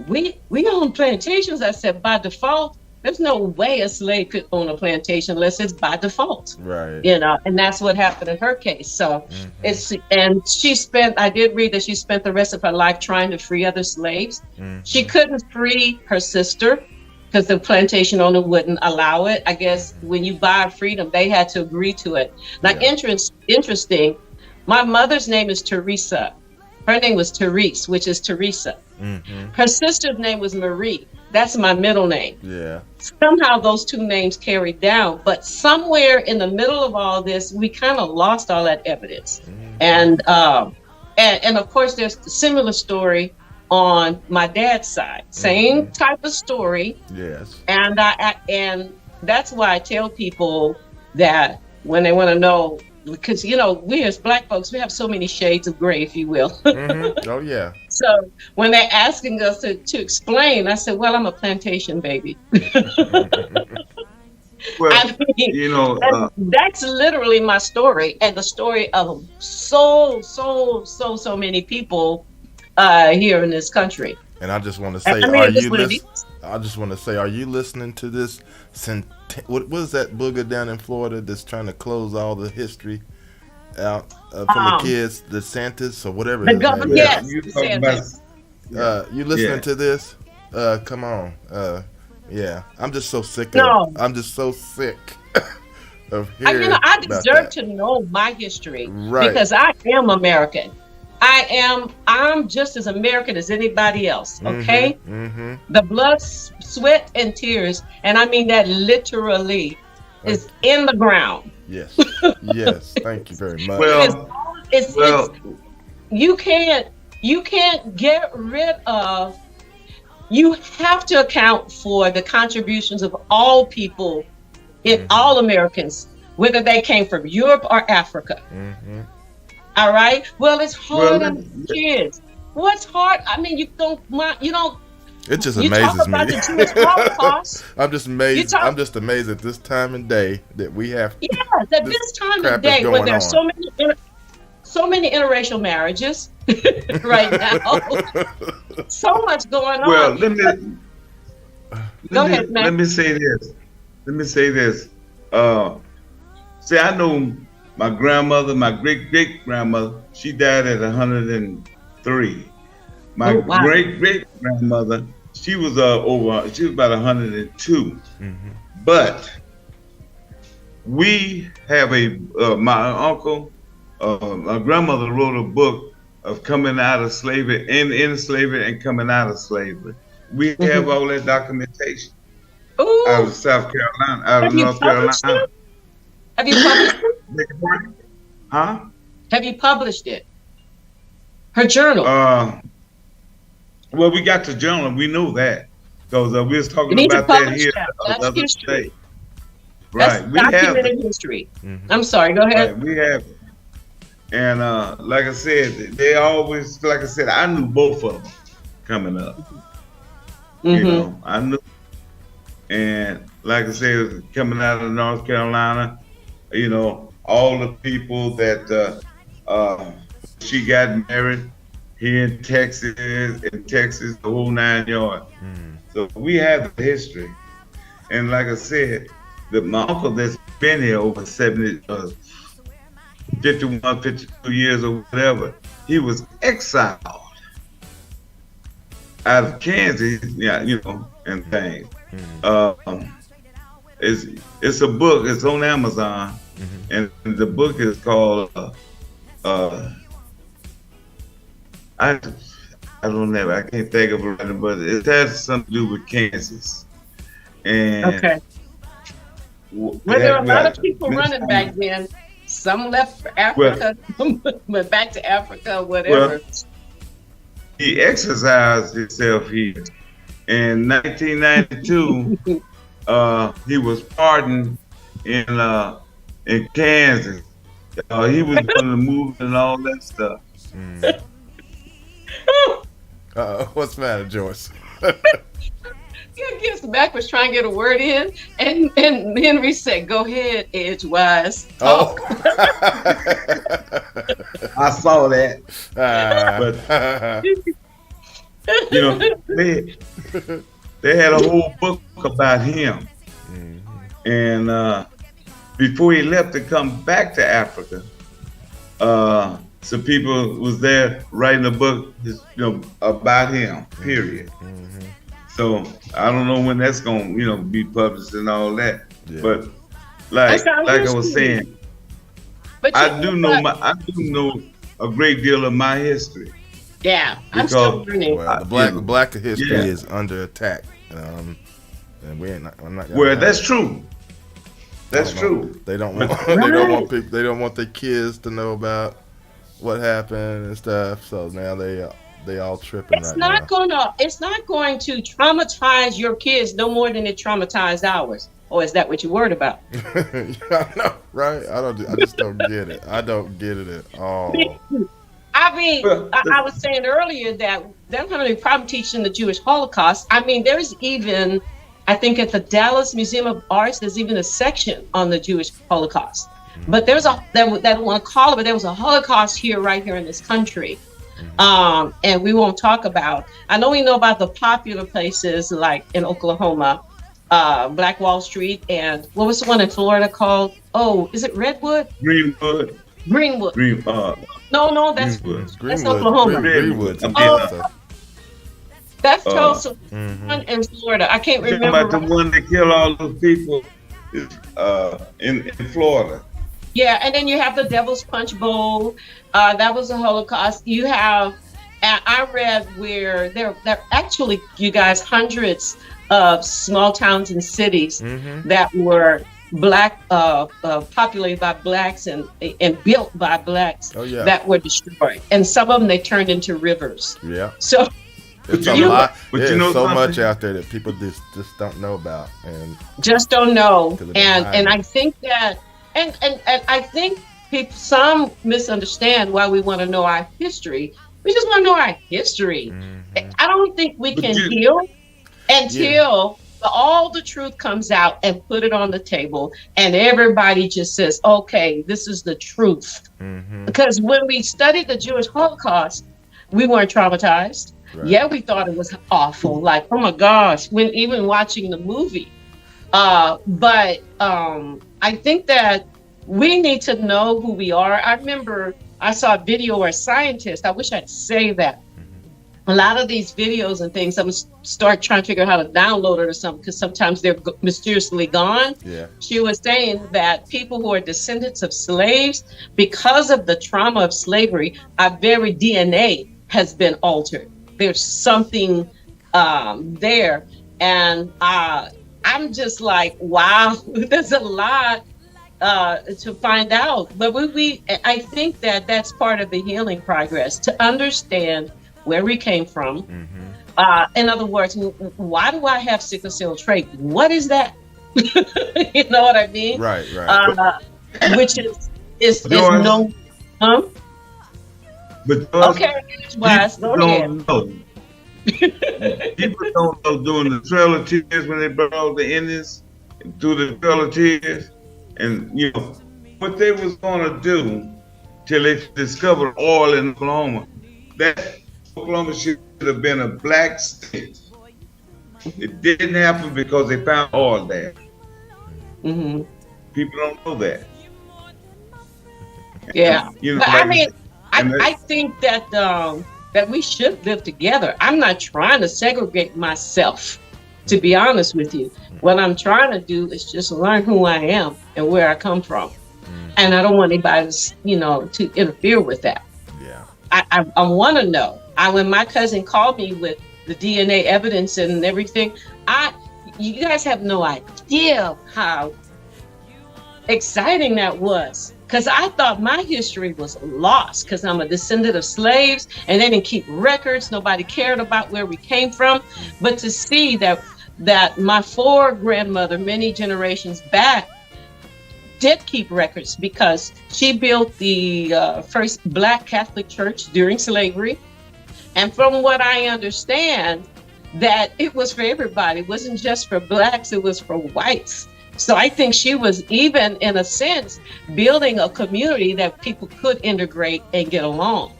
we own plantations. I said, by default, there's no way a slave could own a plantation unless it's by default. Right. And that's what happened in her case. So I did read that she spent the rest of her life trying to free other slaves. She couldn't free her sister because the plantation owner wouldn't allow it. I guess when you buy freedom, they had to agree to it. Now, interesting, my mother's name is Teresa. Her name was Therese, which is Teresa. Her sister's name was Marie. That's my middle name. Yeah. Somehow those 2 names carried down, but somewhere in the middle of all this, we kind of lost all that evidence. And of course, there's a similar story on my dad's side. Same type of story. Yes. And that's why I tell people that when they want to know, because we as Black folks, we have so many shades of gray, if you will. Oh yeah. So when they're asking us to explain, I said, well, I'm a plantation baby. Well, I mean, that's literally my story, and the story of so many people here in this country. And I just want to say, are you listening to this? What was that booger down in Florida that's trying to close all the history out from the kids, the Santas or whatever? The government, yes. You listening to this? Come on. Yeah, I'm just so sick of. I'm just so sick of hearing. I deserve to know my history, right? Because I am American. I'm just as American as anybody else, okay? The blood, sweat, and tears, and I mean that literally, is in the ground. Yes. Yes. Thank you very much. It's you can't get rid of. You have to account for the contributions of all people, in all Americans, whether they came from Europe or Africa. All right. Well, it's hard on the kids. What's hard? I mean, you don't. It just you amazes talk about me. the Jewish Holocaust. I'm just amazed. I'm just amazed at this time and day that we have. Yeah, at this time of day where there's so many interracial marriages right now. So much going on. Well, Go ahead, Matt. Let me say this. See, I know my grandmother, my great grandmother. She died at 103. My great grandmother, she was She was about 102. But we have my uncle. My grandmother wrote a book of coming out of slavery and in slavery and coming out of slavery. We have all that documentation out of South Carolina, out of North Carolina. Have you published it? Huh? Have you published it? Her journal. Well, we got the journal. We know that because we was talking about that here the other day. Right, we have history. I'm sorry. Go ahead. Right, we have it. And like I said, they always, like I said, I knew both of them coming up. You know, I knew. And like I said, coming out of North Carolina, you know, all the people that she got married here in Texas, the whole 9 yards. So we have the history. And like I said, my uncle that's been here over 51, 52 years or whatever, he was exiled out of Kansas, you know, and things. It's a book, it's on Amazon, and the book is called I don't know, I can't think of it, but it has something to do with Kansas. And well, there were a lot of people running back then. Some left for Africa, went back to Africa, whatever. Well, he exercised himself here. In 1992, he was pardoned in Kansas. He was going to move and all that stuff. What's the matter, Joyce? Mac was trying to get a word in, and Henry said, "Go ahead, edgewise." Talk. I saw that. But you know, they had a whole book about him, and before he left to come back to Africa, some people was there writing a book, about him. Period. So I don't know when that's gonna, be published and all that. Yeah. But like I was saying, but I do know a great deal of my history. Yeah, I'm still learning. Well, the black history is under attack, and I'm not. Well, that's true. That's true. They don't want they don't want their kids to know about what happened and stuff. So now they all tripping. It's not going to traumatize your kids no more than it traumatized ours. Or is that what you're worried about? Yeah, no, right? I just don't get it. I don't get it at all. I mean, I was saying earlier that they're having a problem teaching the Jewish Holocaust. I mean, there's even, I think at the Dallas Museum of Arts, there's even a section on the Jewish Holocaust. But there's they don't want to call it, but there was a Holocaust right here in this country. And we won't talk about. I know we know about the popular places like in Oklahoma, Black Wall Street, and what was the one in Florida called? Oh, is it Redwood? Greenwood. No, that's Oklahoma. Greenwood. That's Tulsa in Florida. I can't remember. About the one that killed all those people in Florida. Yeah, and then you have the Devil's Punch Bowl. That was a Holocaust. You have, I read where there actually, you guys, hundreds of small towns and cities that were black, populated by blacks and built by blacks that were destroyed. And some of them they turned into rivers. Yeah. So it's a lot. There's so much out there that people just don't know about, and just don't know. And I think that and I think some misunderstand why we want to know our history. We just want to know our history. I don't think we can heal until all the truth comes out and put it on the table, and everybody just says, okay, this is the truth. Because when we studied the Jewish Holocaust, we weren't traumatized. Right. Yeah, we thought it was awful, like, oh my gosh, when even watching the movie. But I think that we need to know who we are. I remember I saw a video where a scientist, I wish I'd say that. A lot of these videos and things, I'm going to start trying to figure out how to download it or something, because sometimes they're mysteriously gone. Yeah. She was saying that people who are descendants of slaves, because of the trauma of slavery, our very DNA has been altered. There's something there. And I'm just like, wow, there's a lot to find out. But I think that that's part of the healing progress, to understand where we came from. In other words, why do I have sickle cell trait? What is that? You know what I mean? Right. Which is no. But okay, Wise, go ahead. People don't know during the Trail of Tears when they brought the Indians through the Trail of Tears, and you know what they was gonna do till they discovered oil in Oklahoma. That Oklahoma should have been a black state. It didn't happen because they found oil there. People don't know that. Yeah, you know, but like, I mean, I think that that we should live together. I'm not trying to segregate myself, to be honest with you. What I'm trying to do is just learn who I am and where I come from. And I don't want anybody to interfere with that. Yeah. I want to know. When my cousin called me with the DNA evidence and everything, you guys have no idea how exciting that was. Because I thought my history was lost, because I'm a descendant of slaves and they didn't keep records. Nobody cared about where we came from. But to see that my grandmother, many generations back, did keep records, because she built the first Black Catholic church during slavery. And from what I understand, that it was for everybody. It wasn't just for blacks, it was for whites. So I think she was, even in a sense, building a community that people could integrate and get along.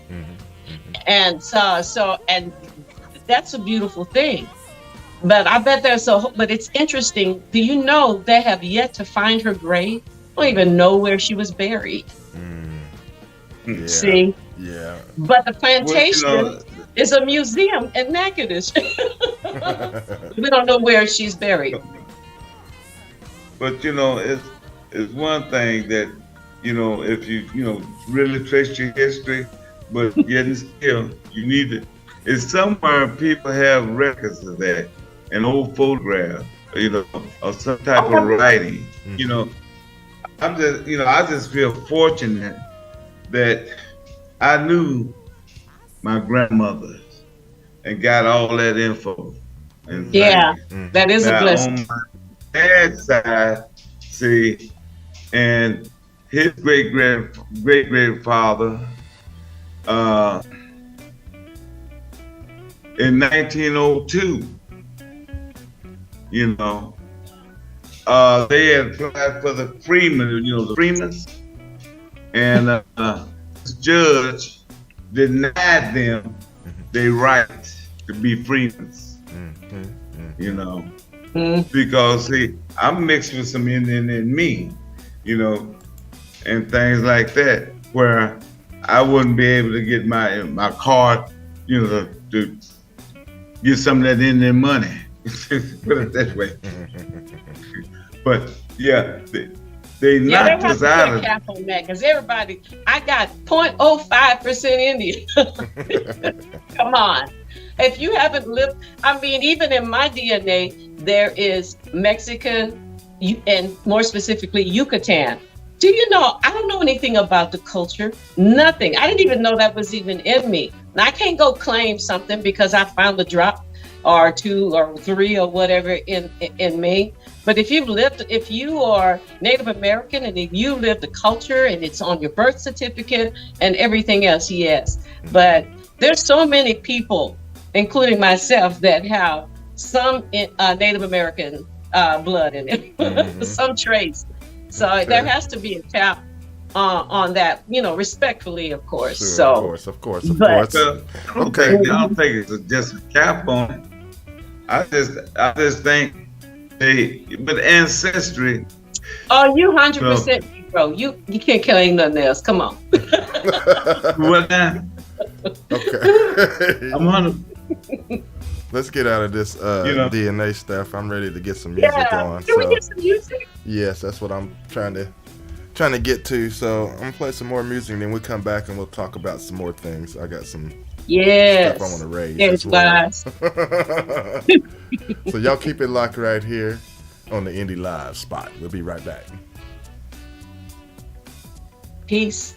And so that's a beautiful thing. But I bet but it's interesting. Do you know they have yet to find her grave? I don't even know where she was buried. Yeah. See? Yeah. But the plantation is a museum in Natchitoches. We don't know where she's buried. But it's one thing that if you really trace your history, but yet still you need to. It's somewhere people have records of that, an old photograph, or some type of writing. I just feel fortunate that I knew my grandmother and got all that info. And that is a blessing. On my dad's side, see, and his great grandfather, in 1902, they had applied for the Freeman, the Freemans, and this judge denied them their right to be Freemans. Because see, I'm mixed with some Indian in me, and things like that, where I wouldn't be able to get my card, to get some of that Indian money. Put it that way. But yeah, They Yeah, there knocked has us to be out a of. cap on that because everybody, I got 0.05% Indian. Come on. If you haven't lived, I mean, even in my DNA, there is Mexican and more specifically Yucatan. Do you know, I don't know anything about the culture, nothing. I didn't even know that was even in me. Now, I can't go claim something because I found a drop or two or three or whatever in me. But if you are Native American and if you live the culture and it's on your birth certificate and everything else, yes. But there's so many people, including myself, that have some Native American blood in it, some trace. So there has to be a cap on that, respectfully, of course. Sure, so of course. I don't think it's just a cap on it. I just think but ancestry. Oh, you 100%, bro. You can't claim nothing else. Come on. What now? Okay. I'm 100. Let's get out of this DNA stuff. I'm ready to get some music on. Can we get some music? Yes, that's what I'm trying to get to. So I'm gonna play some more music, and then we'll come back and we'll talk about some more things. I got some stuff I want to raise. Yes, guys. So y'all keep it locked right here on the Indie Live spot. We'll be right back. Peace.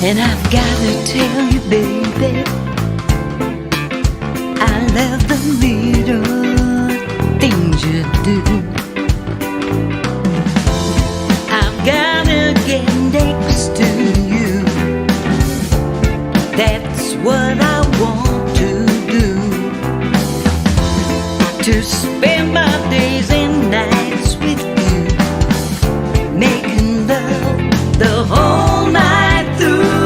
And I've gotta tell you, baby, I love the little things you do. I've gotta get next to you. That's what I want to do. To spend my days and nights with you, making love the whole night through.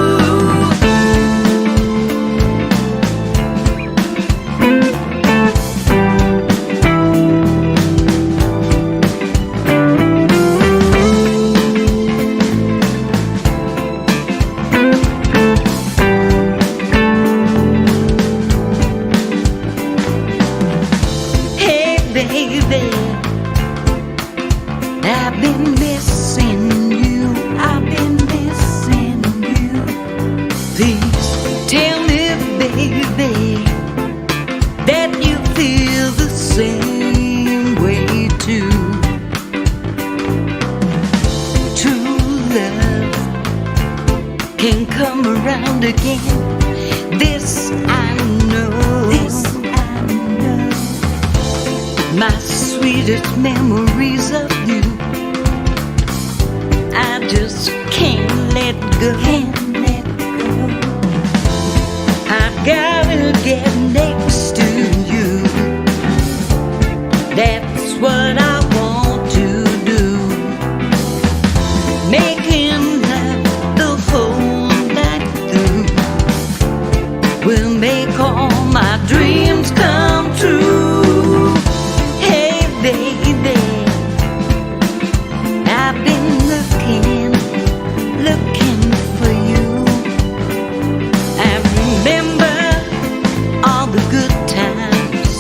been missing you. I've been missing you. Please tell me, baby, that you feel the same way too. True love can come around again. This I know. This I know. My sweetest memories of you, I just can't let go. Can't let go. I've gotta get next to you. That's what I want to do. Making love the whole night through will make all my dreams come true. Hey baby, I've been looking for you. I remember all the good times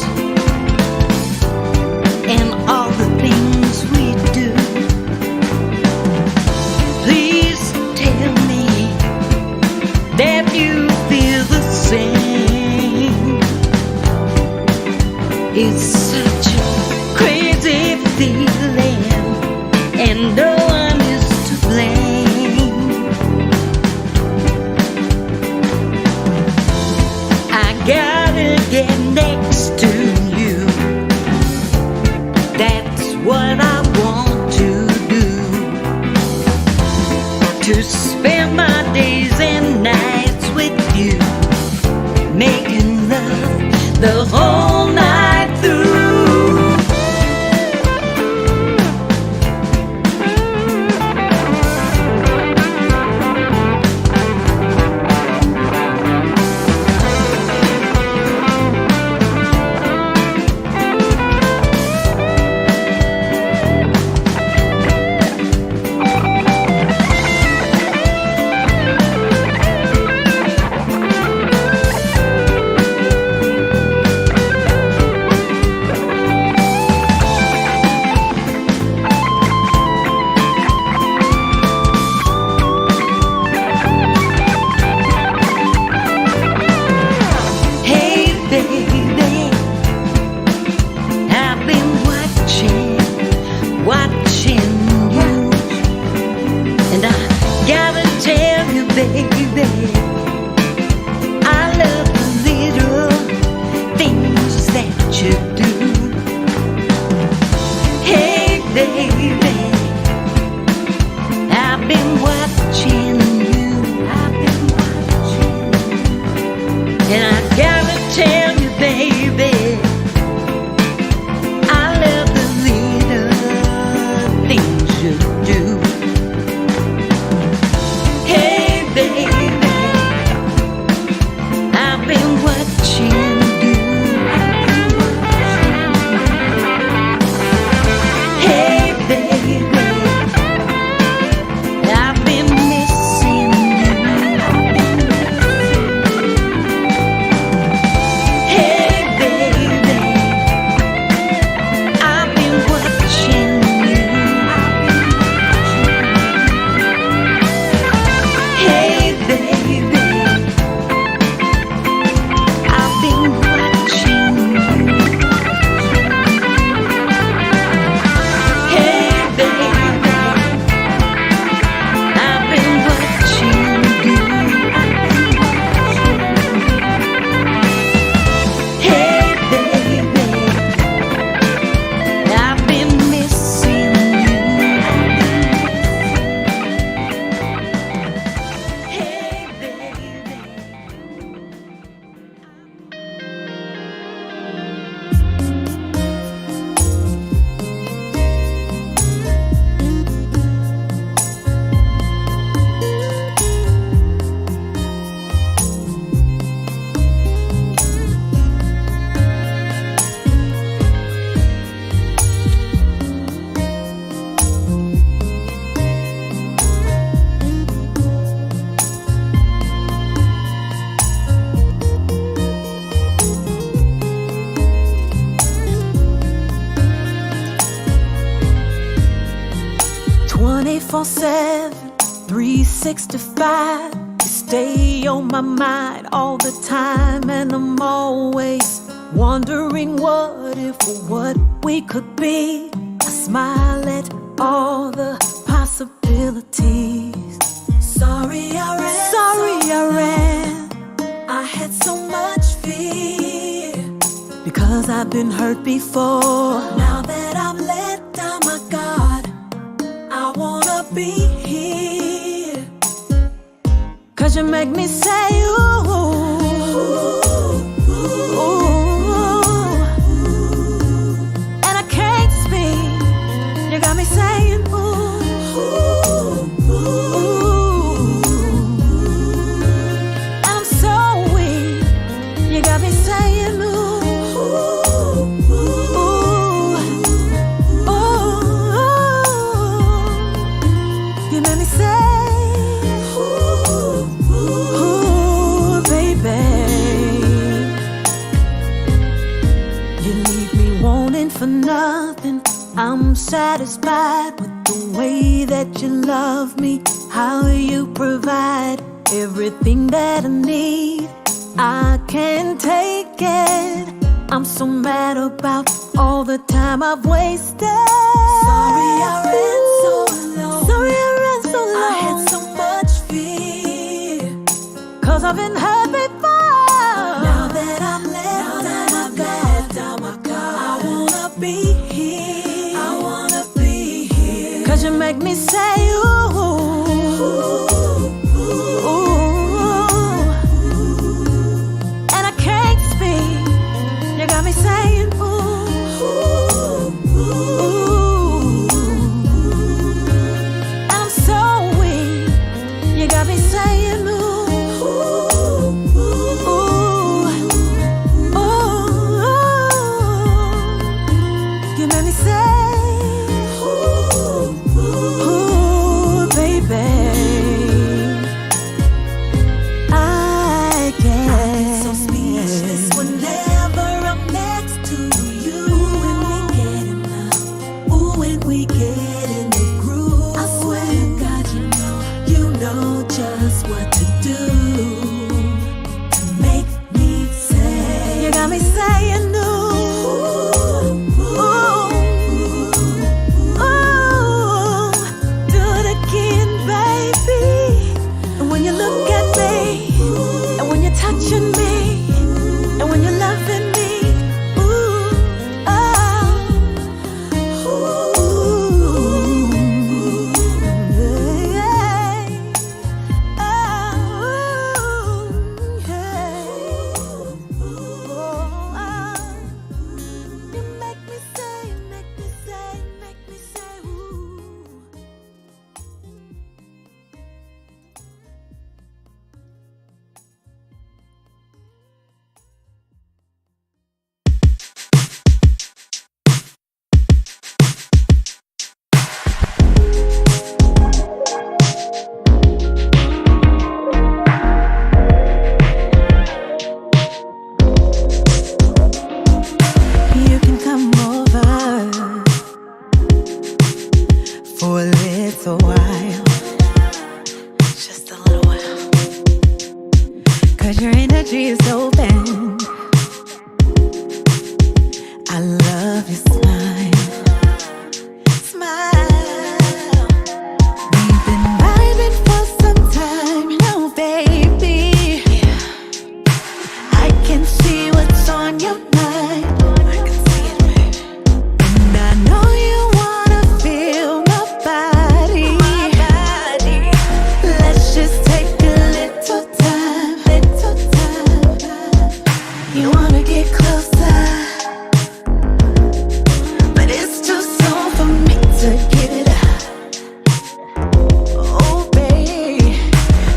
and all the things we do. Please tell me that you feel the same. It's such a crazy feeling, and no one is to blame. I gotta get next to you. That's what I want to do. To spend my days and nights with you, making love the whole night through. 24/7, 365. You stay on my mind all the time, and I'm always wondering what if or what we could be. I smile at all the possibilities. Sorry I ran. I had so much fear because I've been hurt before. Now that I'm let down, my God, I wanna be here. 'Cause you make me say ooh, ooh, ooh. And I can't speak. You got me saying ooh, ooh, ooh. And I'm so weak. You got me saying ooh, ooh, ooh, ooh. You made me say ooh, baby. You leave me wanting for nothing. I'm satisfied with the way that you love me, how you provide everything that I need. I can't take it. I'm so mad about all the time I've wasted. Sorry I ran so long. Sorry I ran so long. I had so much fear, 'cause I've been hurt before. Now that I'm left down, my God, I wanna be here. I wanna be here. 'Cause you make me say ooh, ooh, ooh. And I can't speak. You got me saying ooh, ooh. And I'm so weak. You got me saying ooh, ooh, ooh. You made me say ooh, baby. I get so speechless whenever I'm next to you. When we get in love, ooh, when we get in the groove, I swear to God, you know just what to do to make me say. You got me saying ooh, ooh, ooh. Do it again, baby. And when you look at me, and when you're touching me, and when you're loving me, ooh, oh, ooh, yeah, oh, yeah, oh, you make me say, ooh. You can come over for a little while, just a little while. 'Cause your energy is open. I love your smile, smile. We've been vibing for some time now, baby. I can see what's on your mind. I can see it, baby. And I know you wanna feel my body. Let's just take a little time, little time. You wanna get closer, but it's too soon for me to give it up. Oh, babe,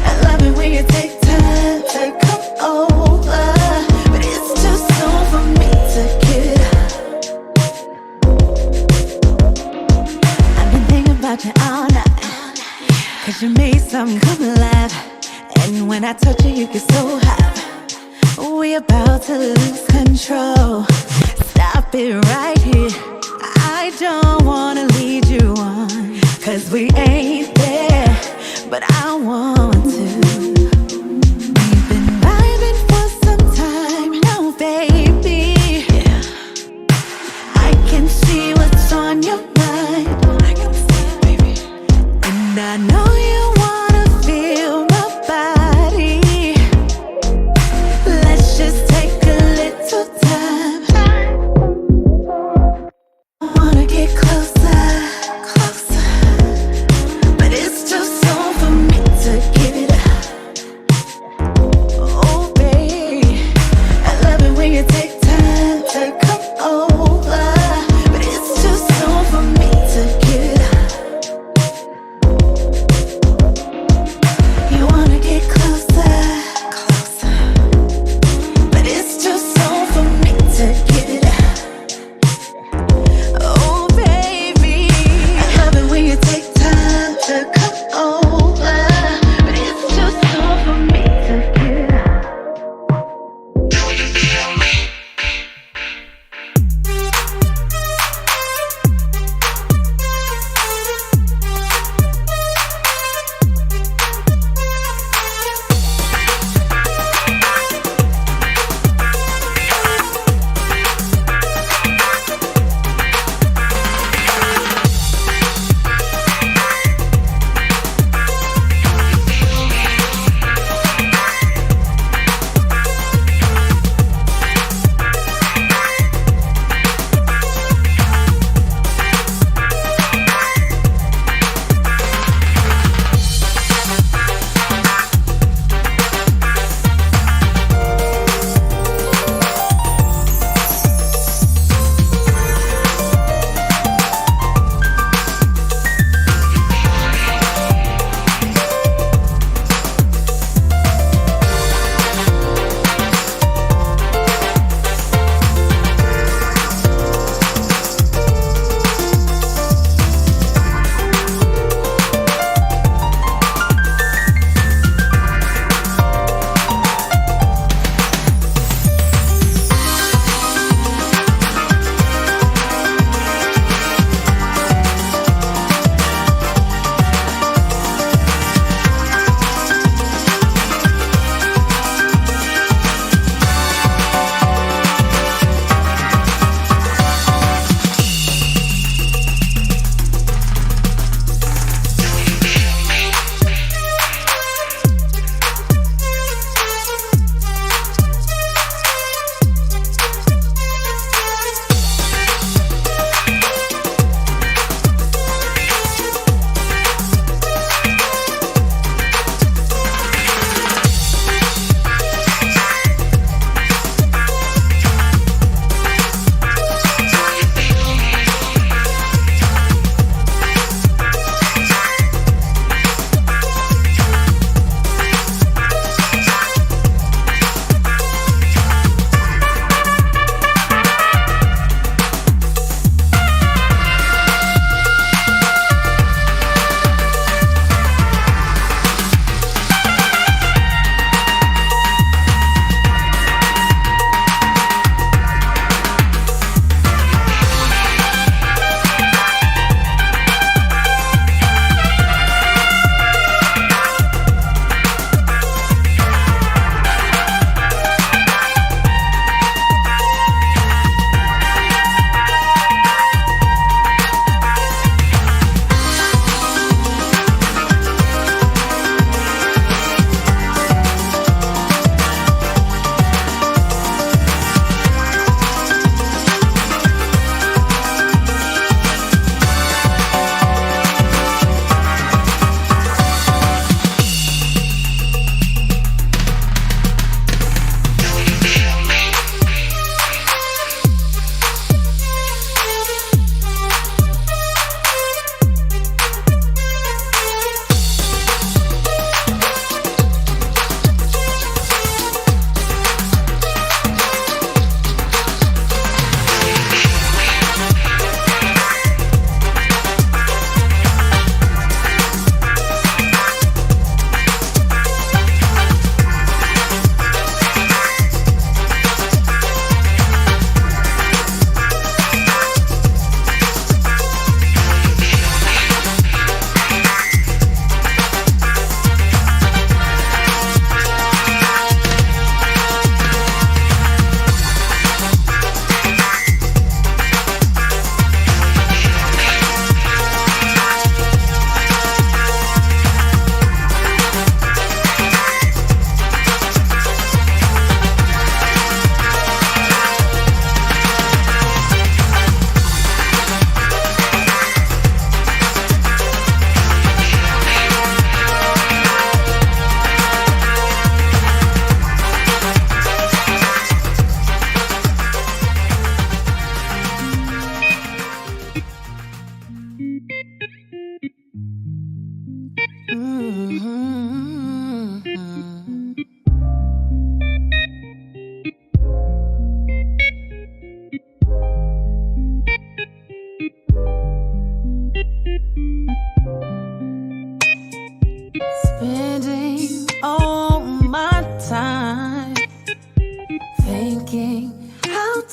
I love it when you take time to come over, but it's too soon for me to give it up. I've been thinking about you all night, 'cause you made something come alive. And when I touch you, you get so hot. We about to lose control. Stop it right here. I don't wanna lead you on, 'cause we ain't to get it out. Oh, baby, I love it when you take time to come over, but it's too soon for me to get it out.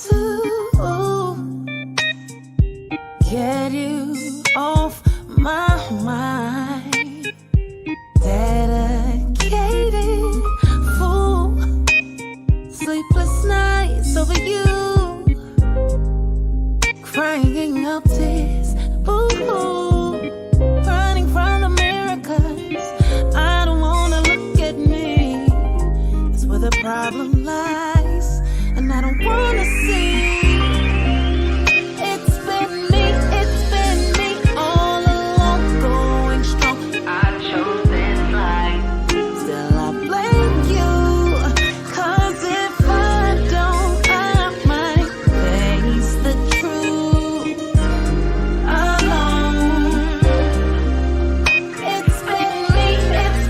to get you off my mind. Dedicated fool, sleepless nights over you, crying out tears, ooh, running from the miracles. I don't wanna look at me. That's where the problem lies, and I don't wanna see. It's been me all along, going strong. I chose this life. Still I blame you, 'cause if I don't, I might face the truth alone. It's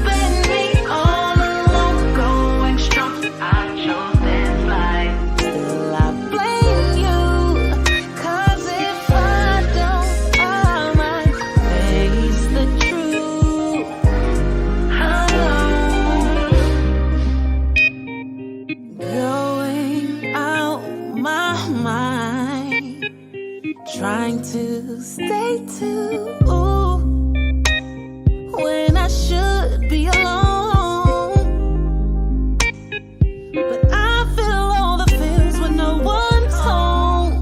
been me all along, going strong. I chose this life. Still I blame you, 'cause if I don't, I might face the truth alone. Going out my mind, trying to stay too when I should be alone. But I feel all the feels when no one's home.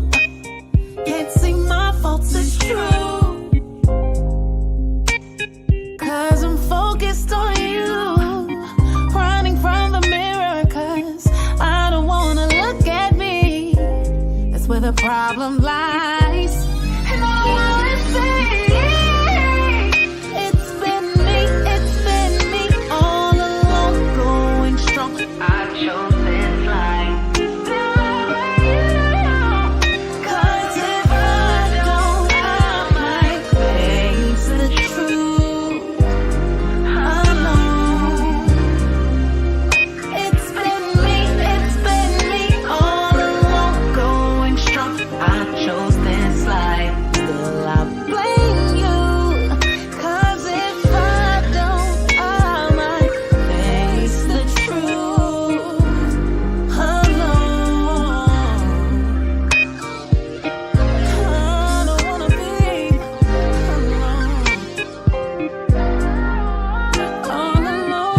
Can't see my faults, it's true, 'cause I'm focused on you, running from the mirror, 'cause I don't wanna look at me. That's where the problem lies, and I wanna say it's been me all along, going strong. I chose this life. Cause if I don't, I might face the truth alone. It's been me all along, going strong. I chose this life. Still I blame you, 'cause if I don't, I might face the truth alone. I don't wanna be alone, all alone.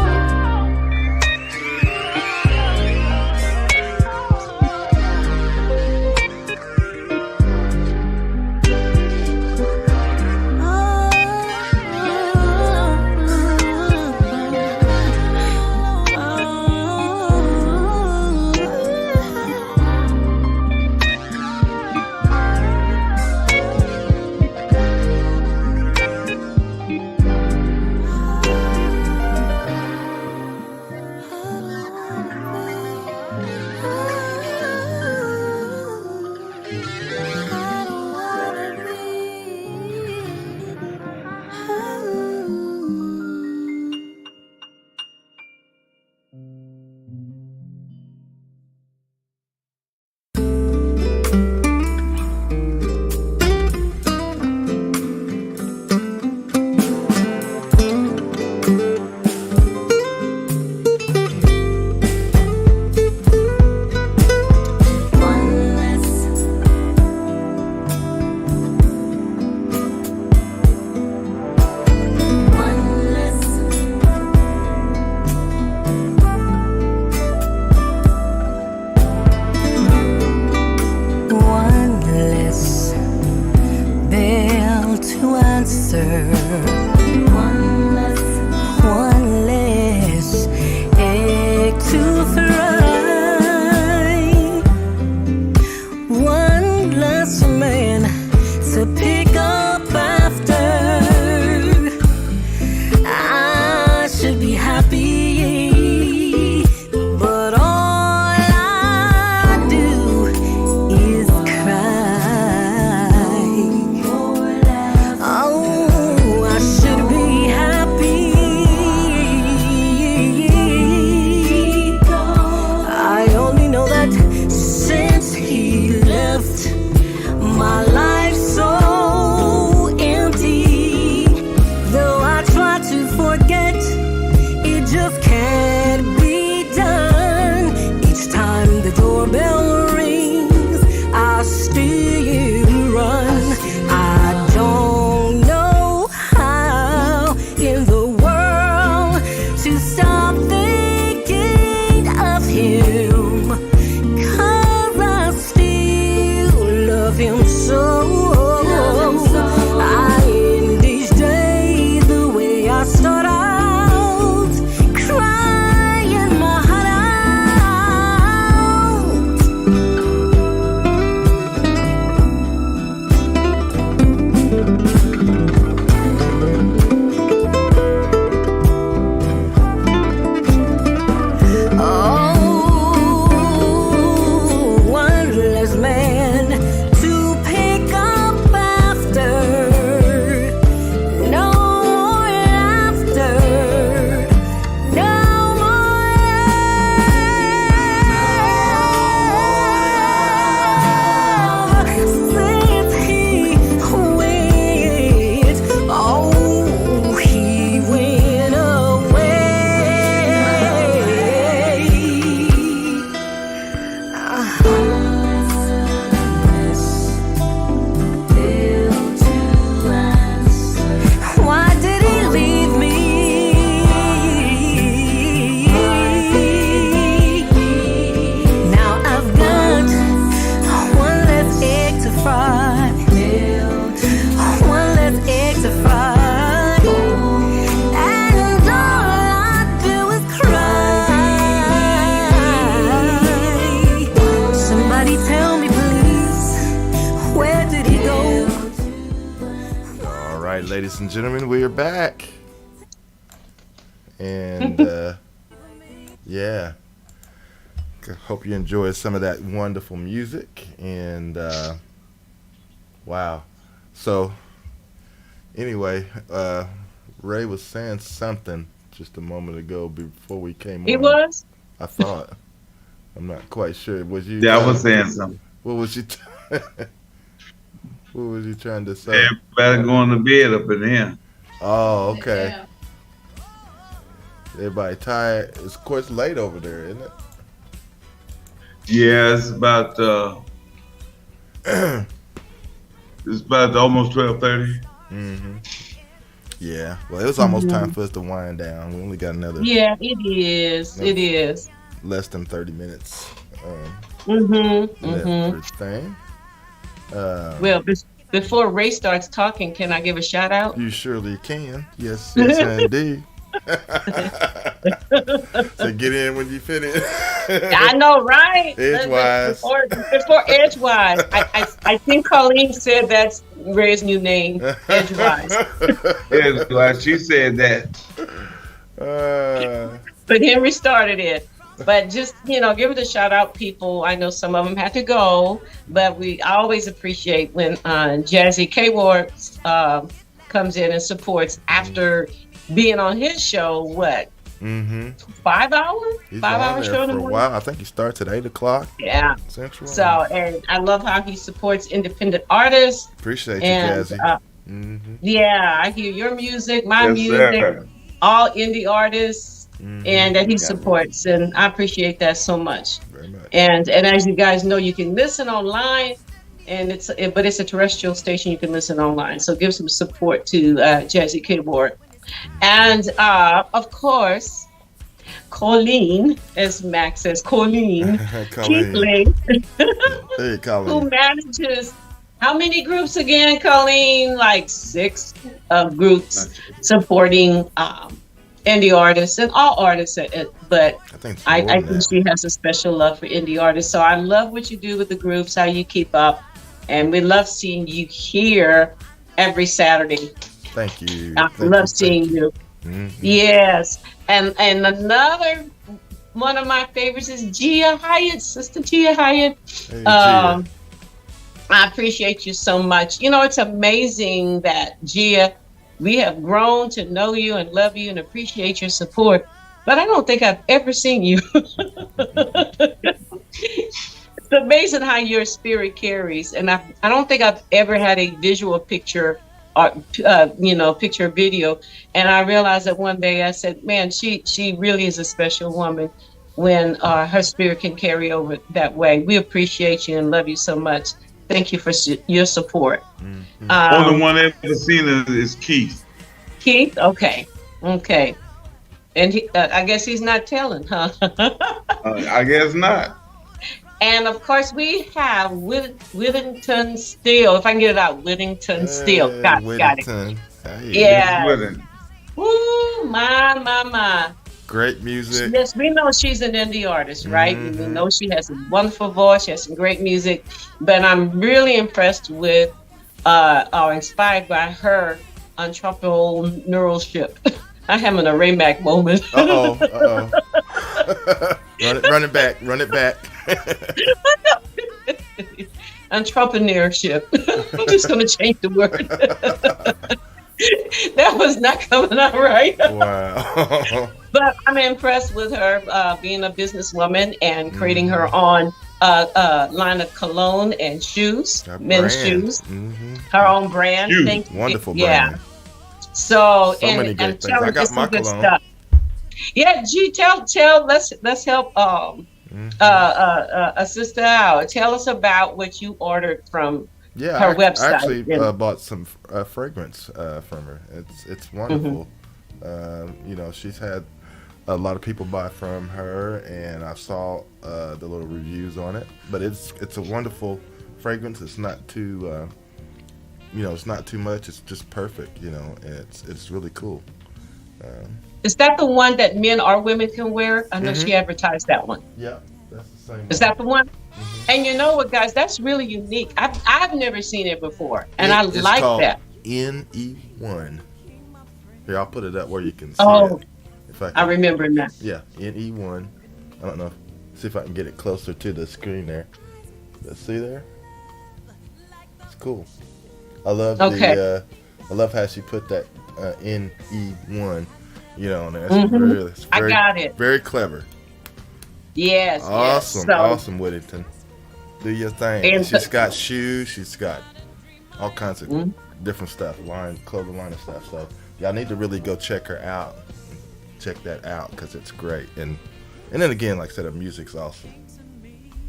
One less bell to answer. One less egg to fry. One less man to pick up after. I should be happy, but all I do is cry. Oh, I ladies and gentlemen, we are back. And yeah, hope you enjoyed some of that wonderful music. And wow. So anyway, Ray was saying something just a moment ago before we came on. He was? I thought. I'm not quite sure. Was you? Yeah, I was saying something. What was you? What was you trying to say? Everybody going to bed up in here. Oh, okay. Everybody tired. It's of course late over there, isn't it? Yeah, it's about almost 12:30. Mm-hmm. Yeah. Well, it was almost time for us to wind down. We only got another. Yeah, it is. It is. Less than 30 minutes. For this thing. Well, before Ray starts talking, can I give a shout out? You surely can. Yes, yes, indeed. So get in when you finish. I know, right? Edgewise. Before Edgewise. I think Colleen said that's Ray's new name, Edgewise. Edgewise, she said that. But Henry started it. But just, give it a shout out, people. I know some of them had to go, but I always appreciate when Jazzy K Ward comes in and supports after being on his show. What? 5 hours? He's 5 on hour there show in the for a morning? while. I think he starts at 8:00. Yeah. Central. So, and I love how he supports independent artists. Appreciate you, And, Jazzy. Yeah, I hear your music, my Yes, music, sir. all indie artists, and that he supports, and I appreciate that so much. Very much. And as you guys know, you can listen online, and but it's a terrestrial station. You can listen online, so give some support to Jazzy Keyboard, and of course, Colleen, as Max says, Colleen Keithley, Hey, Colleen. who manages. How many groups again, Colleen? Like 6 groups supporting indie artists and all artists. But I think she has a special love for indie artists. So I love what you do with the groups, how you keep up. And we love seeing you here every Saturday. Thank you. I love seeing you. Yes. And another one of my favorites is Gia Hyatt, Sister Gia Hyatt. Hey, Gia. I appreciate you so much. It's amazing that, Gia, we have grown to know you and love you and appreciate your support. But I don't think I've ever seen you. It's amazing how your spirit carries. And I don't think I've ever had a visual picture or, picture video. And I realized that one day I said, man, she really is a special woman when her spirit can carry over that way. We appreciate you and love you so much. Thank you for your support. Only one I've ever seen is Keith. Keith? Okay. And I guess he's not telling, huh? I guess not. And of course, we have Whittington Steele. If I can get it out, Whittington Steele. Got it. Hey, Yeah. Whittington. Woo, my. Great music. Yes, we know she's an indie artist, right? We know she has a wonderful voice. She has some great music. But I'm really impressed with or inspired by her entrepreneurship. I'm having a Raymac moment. Run it back. Entrepreneurship. I'm just going to change the word. That was not coming out right. Wow. But I'm impressed with her being a businesswoman and creating her own line of cologne and shoes, men's shoes, her own brand. Wonderful brand. Yeah. So many great things. I got my cologne. Stuff. Yeah, G, tell. Let's help a sister out. Tell us about what you ordered from her website. I actually bought some fragrance from her. It's wonderful. She's had a lot of people buy from her, and I saw the little reviews on it. But it's a wonderful fragrance. It's not too it's not too much. It's just perfect. And it's really cool. Is that the one that men or women can wear? I know she advertised that one. Yeah, that's the same. Is that the one? And you know what, guys? That's really unique. I've never seen it before, and I like that. NE1. Here, I'll put it up where you can see Oh, it. If I I remember now. Yeah, NE1. I don't know. See if I can get it closer to the screen there. Let's see there. It's cool. I love I love how she put that NE1, on there. It's really, it's I got it. Very clever. Yes. Awesome, Yes. So, awesome, Whittington. Do your thing. And She's got shoes. She's got all kinds of different stuff, clothing line and stuff. So y'all need to really go check her out. Check that out because it's great. And then again, like I said, her music's awesome.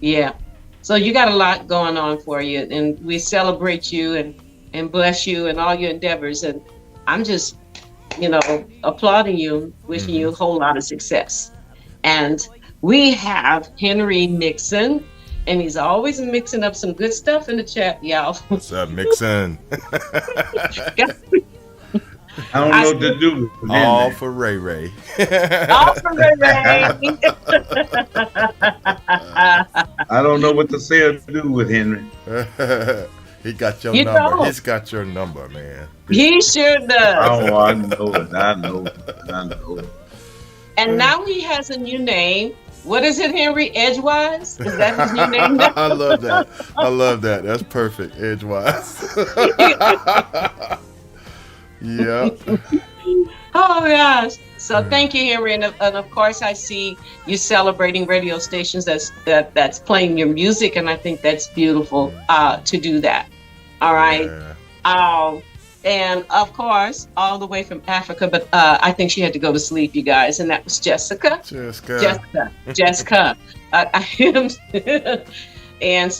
Yeah. So you got a lot going on for you, and we celebrate you and bless you and all your endeavors. And I'm just, applauding you, wishing you a whole lot of success. And we have Henry Mixon, and he's always mixing up some good stuff in the chat, y'all. What's up, Mixon? I don't know what to do with Henry. All for Ray Ray. All for Ray Ray. I don't know what to say or do with Henry. He got your You number. don't. He's got your number, man. He sure does. Oh, I know it. I know it. And now he has a new name. What is it, Henry? Edgewise? Is that his new name now? I love that. That's perfect. Edgewise. Yeah. Oh gosh. So thank you, Henry, and of course I see you celebrating radio stations that's playing your music, and I think that's beautiful to do that. All right. Yeah. And of course, all the way from Africa, but I think she had to go to sleep, you guys, and that was Jessica. Jessica. I am and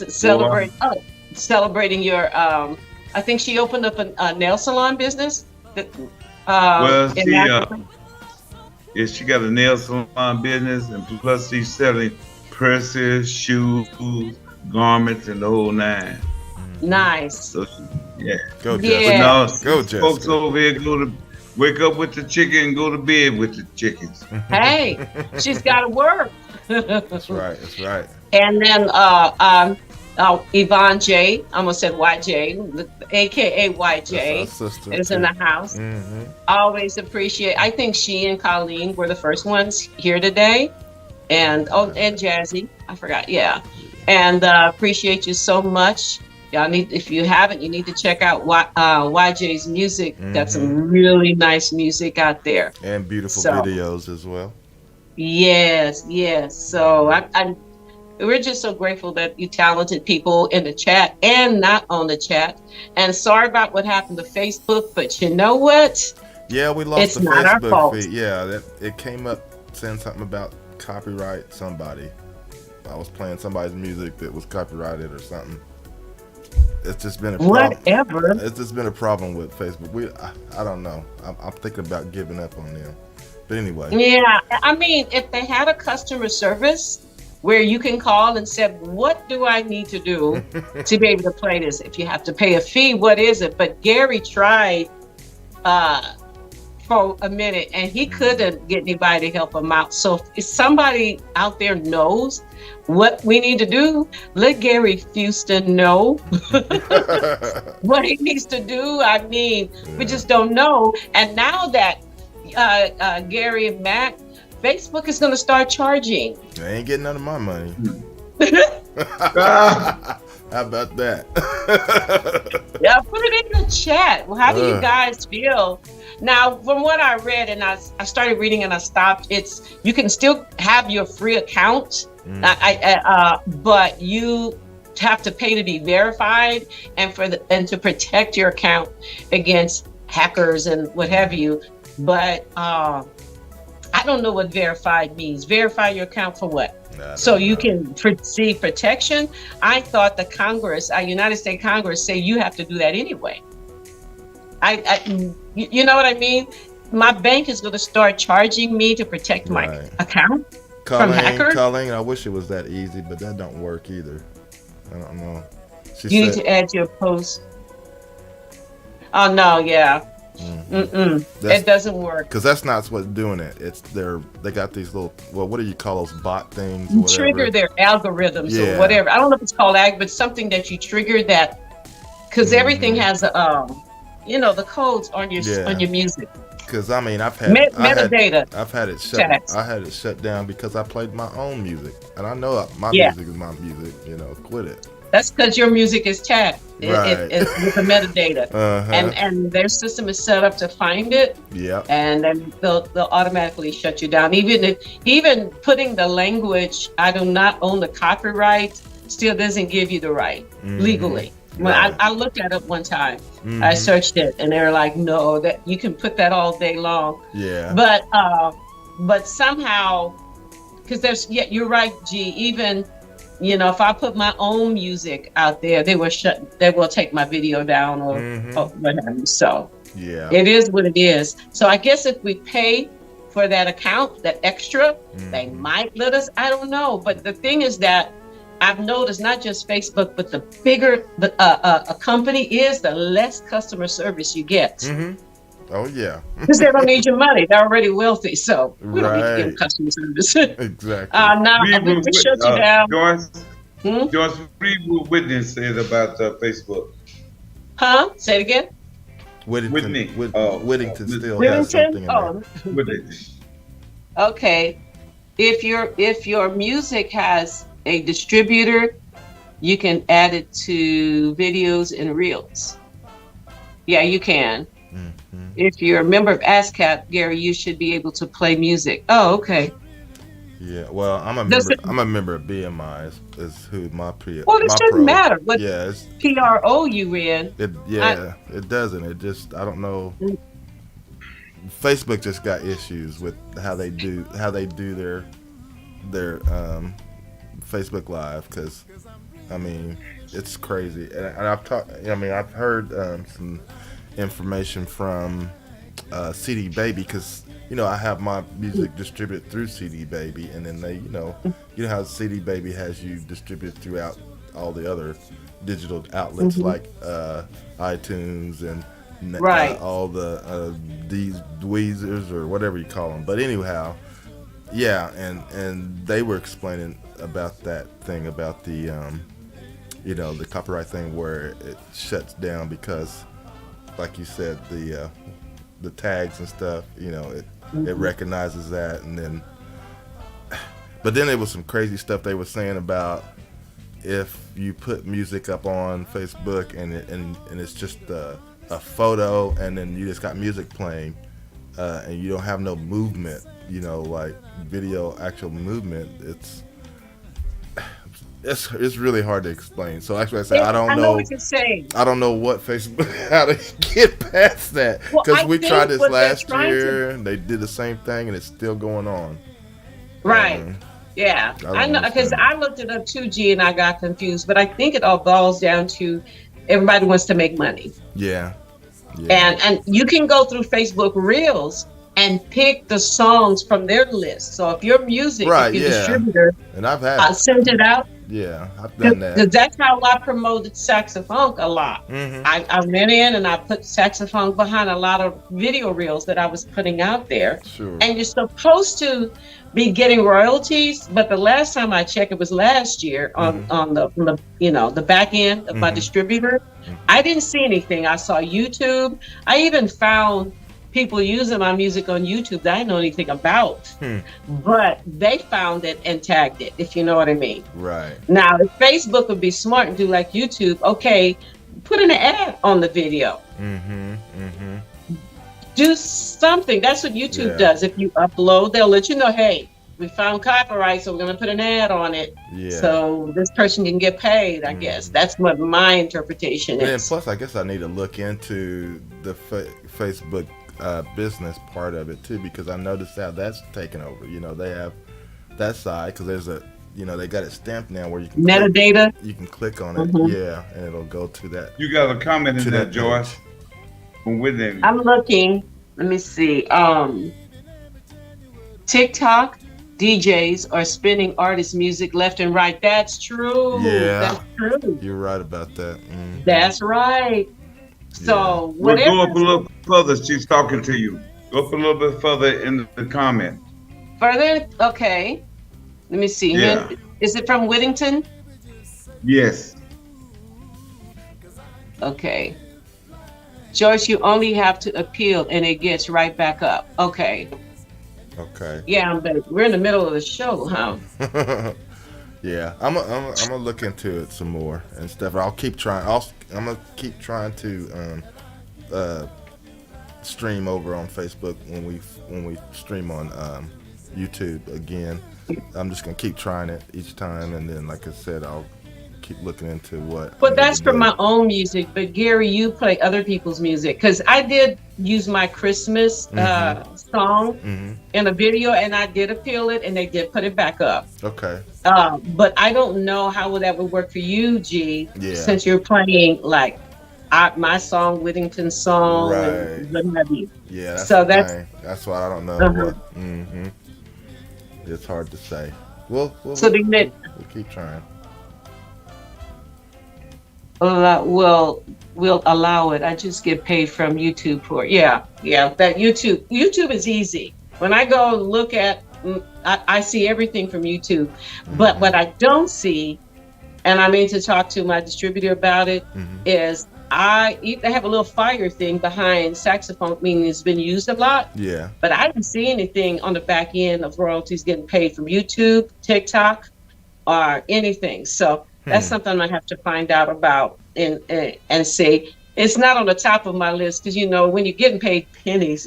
celebrating your. I think she opened up a nail salon business. Well, she got a nail salon business, and plus she's selling purses, shoes, garments, and the whole nine. Nice. So, yeah. Go, Jessica. Now, Go, Jessica. folks over here wake up with the chicken and go to bed with the chickens. Hey, she's got to work. That's right. And then Yvonne J, I almost said YJ, aka YJ, is in the house. Mm-hmm. Always appreciate. I think she and Colleen were the first ones here today, and Jazzy, I forgot. Yeah, and appreciate you so much. Y'all if you haven't, you need to check out YJ's music. Got some really nice music out there and beautiful videos as well. Yes. So we're just so grateful that you talented people in the chat and not on the chat. And sorry about what happened to Facebook, but you know what? Yeah, we lost the not our fault. Facebook feed. Yeah, it came up saying something about copyright somebody. I was playing somebody's music that was copyrighted or something. It's just been a problem. Whatever. It's just been a problem with Facebook. I don't know. I'm thinking about giving up on them. But anyway. Yeah, I mean, if they had a customer service where you can call and say, what do I need to do to be able to play this? If you have to pay a fee, what is it? But Gary tried for a minute and he couldn't get anybody to help him out. So if somebody out there knows what we need to do, let Gary Fuston know what he needs to do. I mean, we just don't know. And now that Gary and Mac, Facebook is going to start charging. They ain't getting none of my money. How about that? Yeah, put it in the chat. Well, how do you guys feel? Now, from what I read, and I started reading and I stopped, it's you can still have your free account, but you have to pay to be verified and to protect your account against hackers and what have you. But I don't know what verified means. Verify your account for what? So you can receive protection. I thought the Congress, United States Congress, say you have to do that anyway. You know what I mean? My bank is going to start charging me to protect my account from hackers. Colleen, I wish it was that easy, but that don't work either. I don't know. You need to add your post. Oh no, yeah. It doesn't work because that's not what's doing it. It's they got these little what do you call those bot things? Or trigger their algorithms or whatever. I don't know if it's called but something that you trigger that because everything has the codes on your music. Because I mean, Metadata. I've had it Tags. I had it shut down because I played my own music, and I know my Yeah. music is my music. Quit it. That's because your music is tagged Right. with the metadata, Uh-huh. and their system is set up to find it, Yep. and then they'll automatically shut you down. Even putting the language, I do not own the copyright, still doesn't give you the right legally. When Right. I looked at it one time, I searched it, and they were like, "No, that you can put that all day long." Yeah. But somehow, because you're right, G. Even if I put my own music out there, they will take my video down or what have you. So Yeah. it is what it is. So I guess if we pay for that account, that extra, they might let us. I don't know. But the thing is that I've noticed not just Facebook, but the bigger a company is, the less customer service you get. Oh yeah. Because they don't need your money. They're already wealthy. So we don't need to give them Right. customer service. Exactly. Now, we can shut you down. Joyce, read what Whitney said about Facebook. Huh? Say it again. Whitney. Whittington still has Whittington? something in there. Oh, Whitney. okay. If your music has a distributor, you can add it to videos and reels. Yeah, you can. If you're a member of ASCAP, Gary, you should be able to play music. Oh, okay. Yeah. Well, I'm a Does member. it- I'm a member of BMI. Is who my pre. Well, it my shouldn't pro. matter what Yeah. It's, PRO you in. it doesn't. It just I don't know. Facebook just got issues with how they do their Facebook Live, because I mean it's crazy, and I've heard some information from CD Baby, because I have my music distributed through CD Baby, and then they how CD Baby has you distributed throughout all the other digital outlets like iTunes and Right. all the these Dweezers or whatever you call them. But anyhow, yeah, and they were explaining about that thing about the the copyright thing, where it shuts down because, like you said, the tags and stuff, it recognizes that, and then but then there was some crazy stuff they were saying about if you put music up on Facebook and it's just a photo, and then you just got music playing, and you don't have no movement, like video actual movement, it's really hard to explain. So actually, I say I don't know what you're saying. I don't know what Facebook, how to get past that, Well, because I we think tried this what they're last trying year, and they did the same thing, and it's still going on. Right. Yeah. I know, because I looked it up 2G and I got confused, but I think it all boils down to everybody wants to make money. Yeah. Yeah. And you can go through Facebook Reels and pick the songs from their list. So if your music, Right, if your yeah. distributor And I've had sent it out, yeah, I've done that. because that's how I promoted Saxophone a lot. Mhm. I went in and I put Saxophone behind a lot of video reels that I was putting out there. Sure. And you're supposed to be getting royalties, but the last time I checked, it was last year on the back end of my distributor. I didn't see anything. I saw YouTube. I even found people using my music on YouTube that I didn't know anything about, but they found it and tagged it, if you know what I mean. Right. Now, if Facebook would be smart and do like YouTube, okay, put an ad on the video. Do something. That's what YouTube does. If you upload, they'll let you know, hey, we found copyright, so we're going to put an ad on it. Yeah. So this person can get paid, I guess. That's what my interpretation And is. plus, I guess I need to look into the Facebook business part of it too, because I noticed how that's taken over. They have that side, because there's they got it stamped now where you can Metadata. You can click on it, yeah, and it'll go to that. You got a comment in To there, that Joyce? From Whitney. I'm looking. Let me see. TikTok DJs are spinning artist music left and right. That's true. Yeah. That's true. You're right about that. That's right. So We'll whatever. go up a little further. She's talking to you. Go up a little bit further in the comment. Further, okay. Let me see. Yeah. Is it from Whittington? Yes. Okay. Joyce, you only have to appeal and it gets right back up. Okay. Okay. Yeah, but we're in the middle of the show, huh? Yeah, I'm gonna look into it some more and stuff. I'll keep trying. I'm gonna keep trying to uh, stream over on Facebook when we stream on YouTube again. I'm just gonna keep trying it each time, and then, like I said, I'll keep looking into what. I But need that's to for do. my own music. But Gary, you play other people's music because I did use my Christmas song in a video, and I did appeal it, and they did put it back up. Okay. But I don't know how that would work for you, G, Yeah. since you're playing like my song, Whittington's song, Right. and what have you. Yeah. That's So the that's thing. That's why I don't know what. It's hard to say. We'll so the we'll keep trying. we'll allow it. I just get paid from YouTube for it. Yeah. That YouTube is easy. When I go look at, I see everything from YouTube. But what I don't see, and I mean to talk to my distributor about it, is they have a little fire thing behind saxophone, meaning it's been used a lot. Yeah. But I didn't see anything on the back end of royalties getting paid from YouTube, TikTok, or anything. So that's something I have to find out about and see. It's not on the top of my list because when you're getting paid pennies,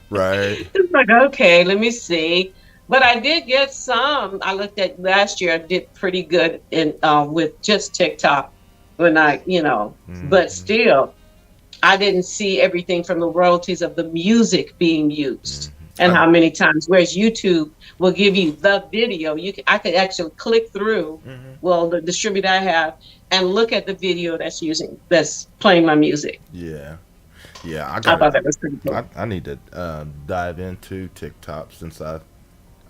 Right. it's like, okay, let me see. But I did get some. I looked at last year. I did pretty good with just TikTok when but still, I didn't see everything from the royalties of the music being used and how many times. Whereas YouTube will give you the video. I could actually click through. Well, the distributor I have and look at the video that's playing my music. Yeah. Yeah. I thought that was pretty cool. I need to dive into TikTok since I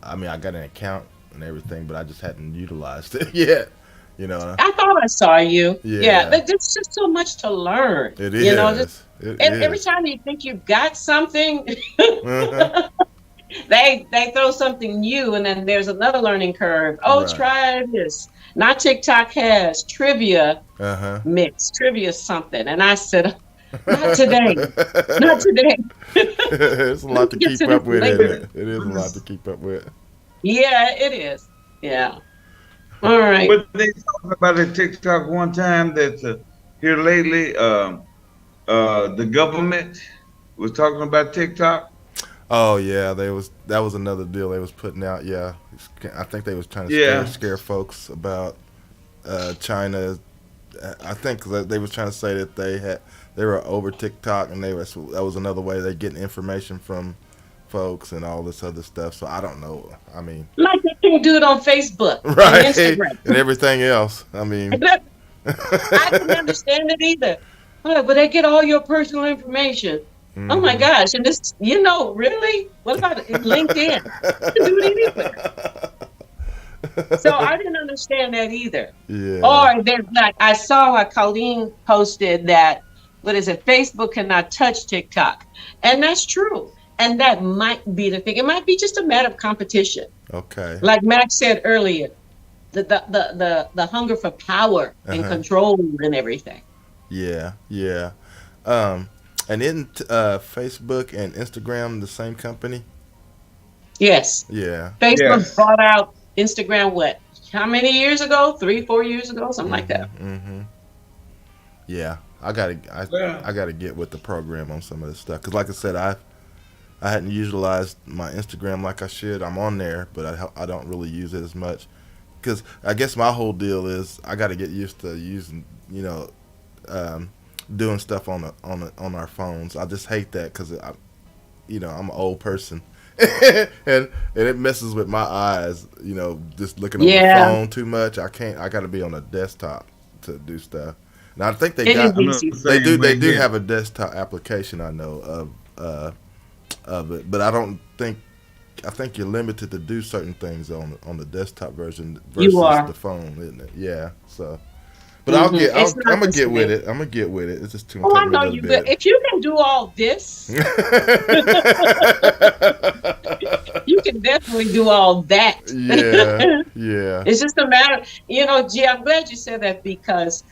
got an account and everything, but I just hadn't utilized it yet. I thought I saw you. Yeah. But there's just so much to learn. It is. Every time you think you've got something, they throw something new, and then there's another learning curve. Oh, Right. try this. Not TikTok has trivia mix, trivia something, and I said, not today, not today. It's a lot to Get keep to up this with, later. isn't it? It is a lot to keep up with. Yeah, it is. Yeah. All right. But they talked about it TikTok one time that here lately, the government was talking about TikTok. Oh yeah, that was another deal they was putting out. Yeah, I think they was trying to scare folks about China. I think that they was trying to say that they were over TikTok, and that was another way they getting information from folks and all this other stuff. So I don't know. I mean, Like they can do it on Facebook, right, and Instagram, and everything else. I mean, I didn't understand it either. Oh, but they get all your personal information. Oh my gosh! And this, really? What about LinkedIn? You can do it anywhere. So I didn't understand that either. Yeah. Or there's like I saw Colleen posted that Facebook cannot touch TikTok, and that's true. And that might be the thing. It might be just a matter of competition. Okay. Like Max said earlier, the hunger for power and control and everything. Yeah. And isn't Facebook and Instagram the same company? Yes. Yeah. Facebook brought out Instagram, how many years ago? 3-4 years ago? Something like that. Yeah. I gotta get with the program on some of this stuff. Because like I said, I hadn't utilized my Instagram like I should. I'm on there, but I don't really use it as much. Because I guess my whole deal is I got to get used to using, doing stuff on our phones. I just hate that because I'm an old person, and it messes with my eyes. Just looking on the phone too much. I can't. I got to be on a desktop to do stuff. Now I think they do have a desktop application. I know of it, but I don't think. I think you're limited to do certain things on the desktop version versus the phone, isn't it? Yeah. So. But I'm gonna get with it. I'm gonna get with it. It's just too much. Oh, I know you good. If you can do all this, you can definitely do all that. Yeah. It's just a matter, G. I'm glad you said that because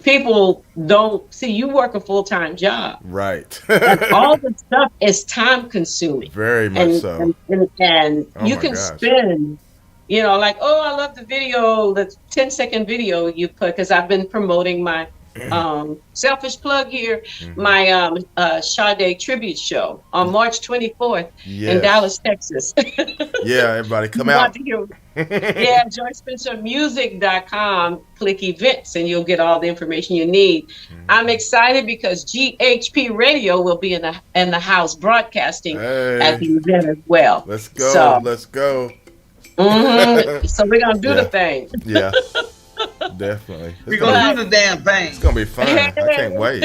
people don't see you work a full-time job, Right. and all the stuff is time consuming. Very much And so. and Oh you my can gosh. spend, like, oh, I love the video, the 10-second video you put, because I've been promoting my selfish plug here, my Sade tribute show on March 24th in Yes. Dallas, Texas. Yeah, everybody come You want out. to hear- yeah, JoySpencerMusic.com, click events, and you'll get all the information you need. I'm excited because GHP Radio will be in the house broadcasting at Hey, the event as well. let's go. So, Let's go. so we're gonna do the Yeah. thing. Yeah, definitely. We're It's gonna gonna, do the damn thing. it's gonna be fun. I can't wait.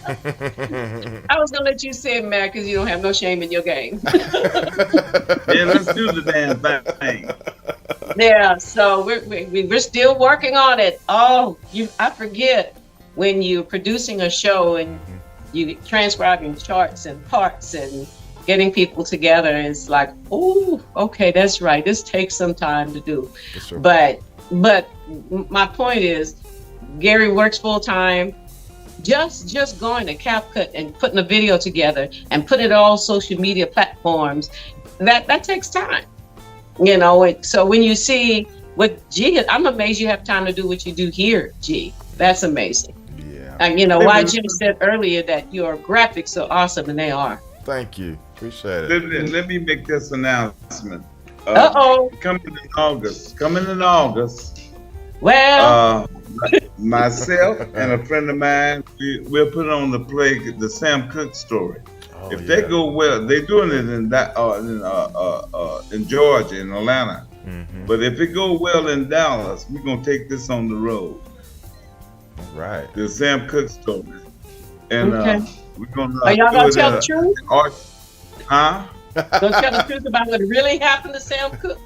I was gonna let you say it, Matt, because you don't have no shame in your game. Yeah, let's do the damn thing. Yeah, so we're still working on it. Oh, I forget when you're producing a show and you transcribing charts and parts and getting people together. It's like, oh, okay, that's right. This takes some time to do. Yes, sir. But my point is, Gary works full time. Just going to CapCut and putting a video together and putting it all social media platforms, that takes time. So when you see what G, I'm amazed you have time to do what you do here, G. That's amazing. Yeah. And why Jim said earlier that your graphics are awesome, and they are. Thank you. Appreciate it. Let me make this announcement. Uh-oh. Coming in August. Well, Myself and a friend of mine, we'll put on the play the Sam Cooke story. Oh, If yeah. they go well, they're doing it in Georgia, in Atlanta. But if it go well in Dallas, we're gonna take this on the road. Right. The Sam Cooke story, and Okay. we're gonna. are y'all do gonna it tell at the truth? Huh? Gonna tell the truth about what really happened to Sam Cooke?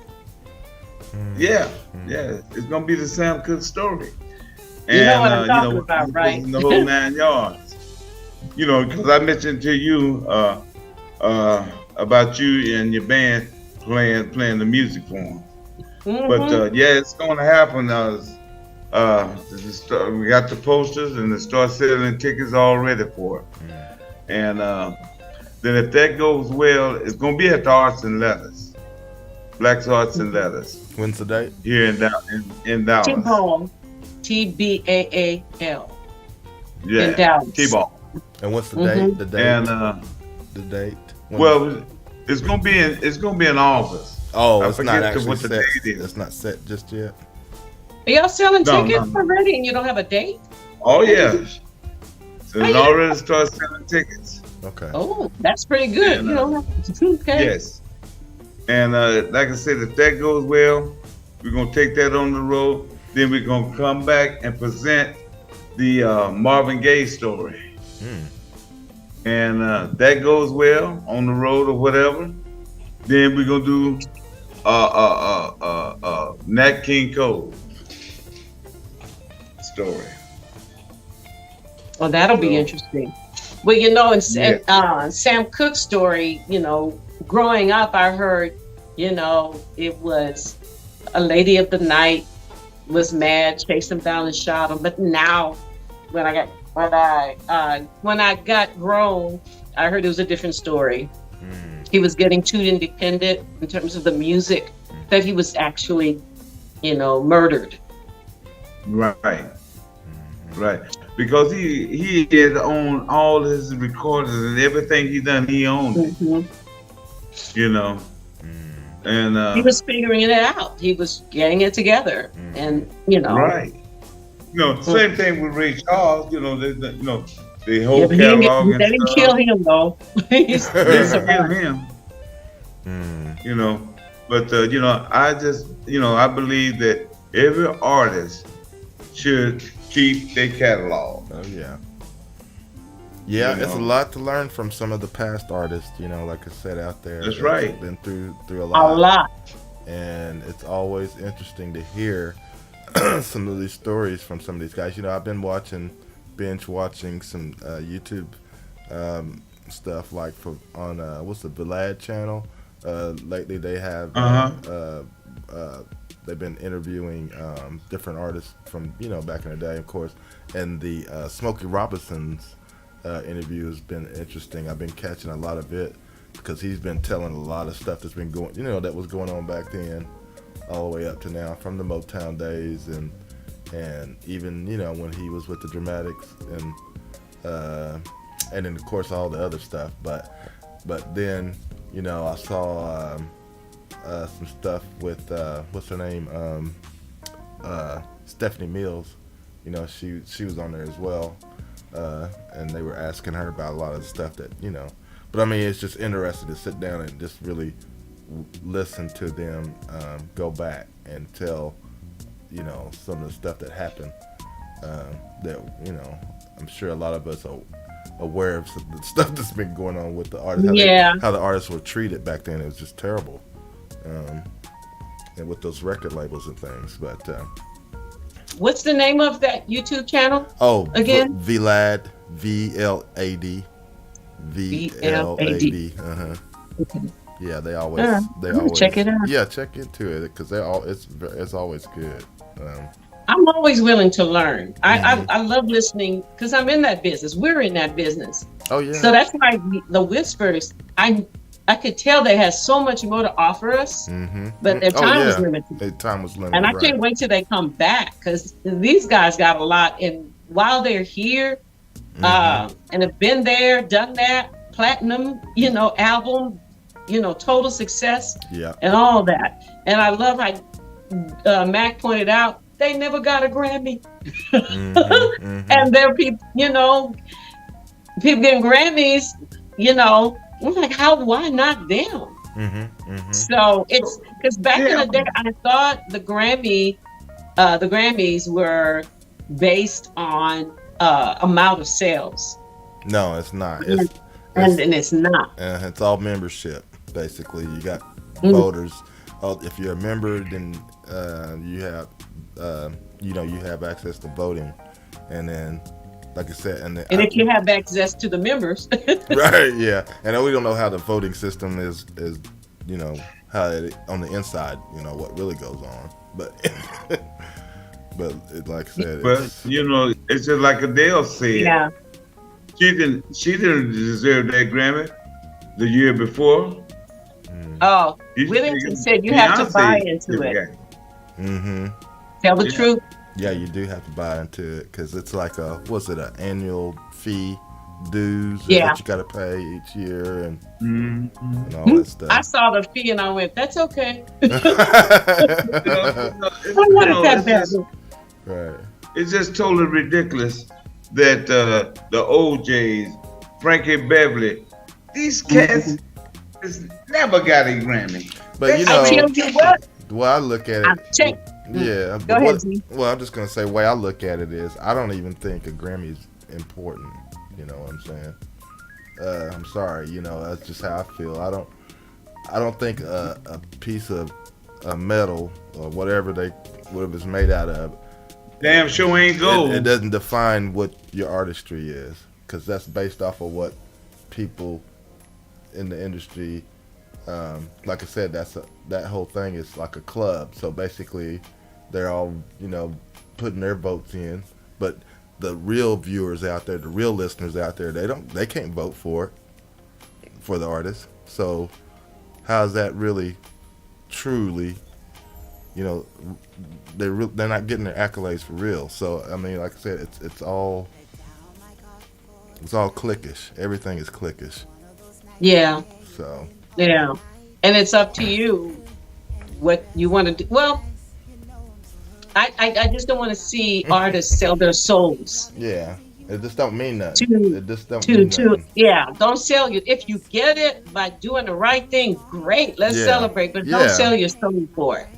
Yeah, it's gonna be the Sam Cooke story. You know what I'm talking about, right? The whole 9 yards. Because I mentioned to you about you and your band playing the music for them. But it's gonna happen. We got the posters and they start selling tickets already for it. And then if that goes well, it's gonna be at the Arts and Letters, Black's Arts and Letters. When's the date? Here in Dallas. T-Ball. TBAAL. Yeah. In Dallas. T-Ball. And what's the date? The date. And the date. When- well, it's gonna be in August. oh, I it's not forget actually what the set. date is. It's not set just yet. Are y'all selling No, tickets no. already and you don't have a date? Oh yeah. So How it's you- already started selling tickets. Okay. Oh, that's pretty good. And, Okay. Yes. And like I said, if that goes well, we're gonna take that on the road. Then we're gonna come back and present the Marvin Gaye story. And that goes well on the road or whatever. Then we're gonna do Nat King Cole story. Well, that'll be interesting. Well, in Sam Cooke's story, growing up, I heard, it was a lady of the night was mad, chased him down and shot him. But now, when I got grown, I heard it was a different story. He was getting too independent in terms of the music, that he was actually, murdered. Right. Because he had owned all his recordings and everything he done, he owned it. And He was figuring it out. He was getting it together, and right. Same thing with Ray Charles. The whole Yeah, but catalog. they didn't kill him though. He's They didn't survived. kill him. But I just I believe that every artist should keep their catalog. Oh yeah. Yeah, You it's a know. lot to learn from some of the past artists. Like I said out there. That's that's right. Been through a A lot. lot. And it's always interesting to hear some of these stories from some of these guys. I've been binge watching some YouTube stuff like on what's the Vlad channel. Lately they have they've been interviewing different artists from back in the day, of course, and the Smokey Robinson's interview has been interesting. I've been catching a lot of it because he's been telling a lot of stuff that's been going, that was going on back then, all the way up to now, from the Motown days, and even when he was with the Dramatics, and then of course all the other stuff. But then I saw some stuff with what's her name, Stephanie Mills. She was on there as well, and they were asking her about a lot of the stuff that But I mean, it's just interesting to sit down and just really listen to them go back and tell some of the stuff that happened. That I'm sure a lot of us are aware of the stuff that's been going on with the artists. How the artists were treated back then. It was just terrible. And with those record labels and things. But what's the name of that YouTube channel? Oh, again, VLAD, VLAD, VLAD. Okay. Yeah, they always check it out. Yeah, check into it because it's always good. I'm always willing to learn. I love listening because I'm in that business. We're in that business. Oh yeah. So that's why the Whispers, I could tell they had so much more to offer us, but their time was limited. Their time was limited. And I can't wait till they come back because these guys got a lot. And while they're here, and have been there, done that, platinum, album, total success, and all that. And I love how Mac pointed out, they never got a Grammy. And there are people, people getting Grammys, I'm like, why not them? So it's because back in the day, I thought the Grammys were based on amount of sales. No, it's not. And it's not. It's all membership, basically. You got voters. If you're a member, then you have you have access to voting, and then, like I said, and if you have access to the members, right? Yeah, and we don't know how the voting system is how it, on the inside, what really goes on, but like I said, it's just like Adele said. Yeah, she didn't deserve that Grammy the year before. Oh, Whittington said you have to buy into it. Tell the truth. Yeah, you do have to buy into it because it's like an annual fee, dues that you got to pay each year and all that stuff. I saw the fee and I went, that's okay. Right. It's just totally ridiculous that the OJs, Frankie Beverly, these cats never got a Grammy. But I tell you what. Well, I look at it. Yeah. Go ahead, G. Well, I'm just gonna say, the way I look at it is, I don't even think a Grammy is important. You know what I'm saying? I'm sorry. That's just how I feel. I don't think a piece of metal or whatever it's made out of. Damn sure ain't gold. It doesn't define what your artistry is, because that's based off of what people in the industry. Like I said, that whole thing is like a club. So basically, they're all putting their votes in, but the real viewers out there, the real listeners out there, they can't vote for the artist. So how's that really, truly? They're not getting their accolades for real. So I mean, like I said, it's all cliquish. Everything is cliquish. Yeah. So. Yeah, and it's up to you what you want to do. Well, I just don't want to see artists sell their souls. Yeah, it just don't mean nothing. Don't sell you. If you get it by doing the right thing, great. Let's celebrate, but don't sell your soul for it.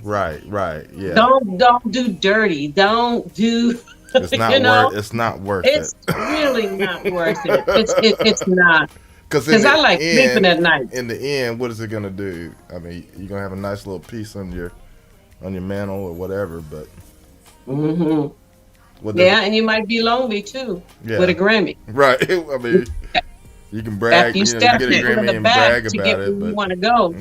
Right. Yeah. Don't do dirty. Don't do. It's not It's worth it. It's really not worth it. It's not. Because I like sleeping at night. In the end, what is it gonna do? I mean, you're gonna have a nice little piece on your mantle or whatever, but. And you might be lonely too with a Grammy. Right. I mean, You can brag. After you You step get a people in Grammy the and back brag to about get where it, you but want to go,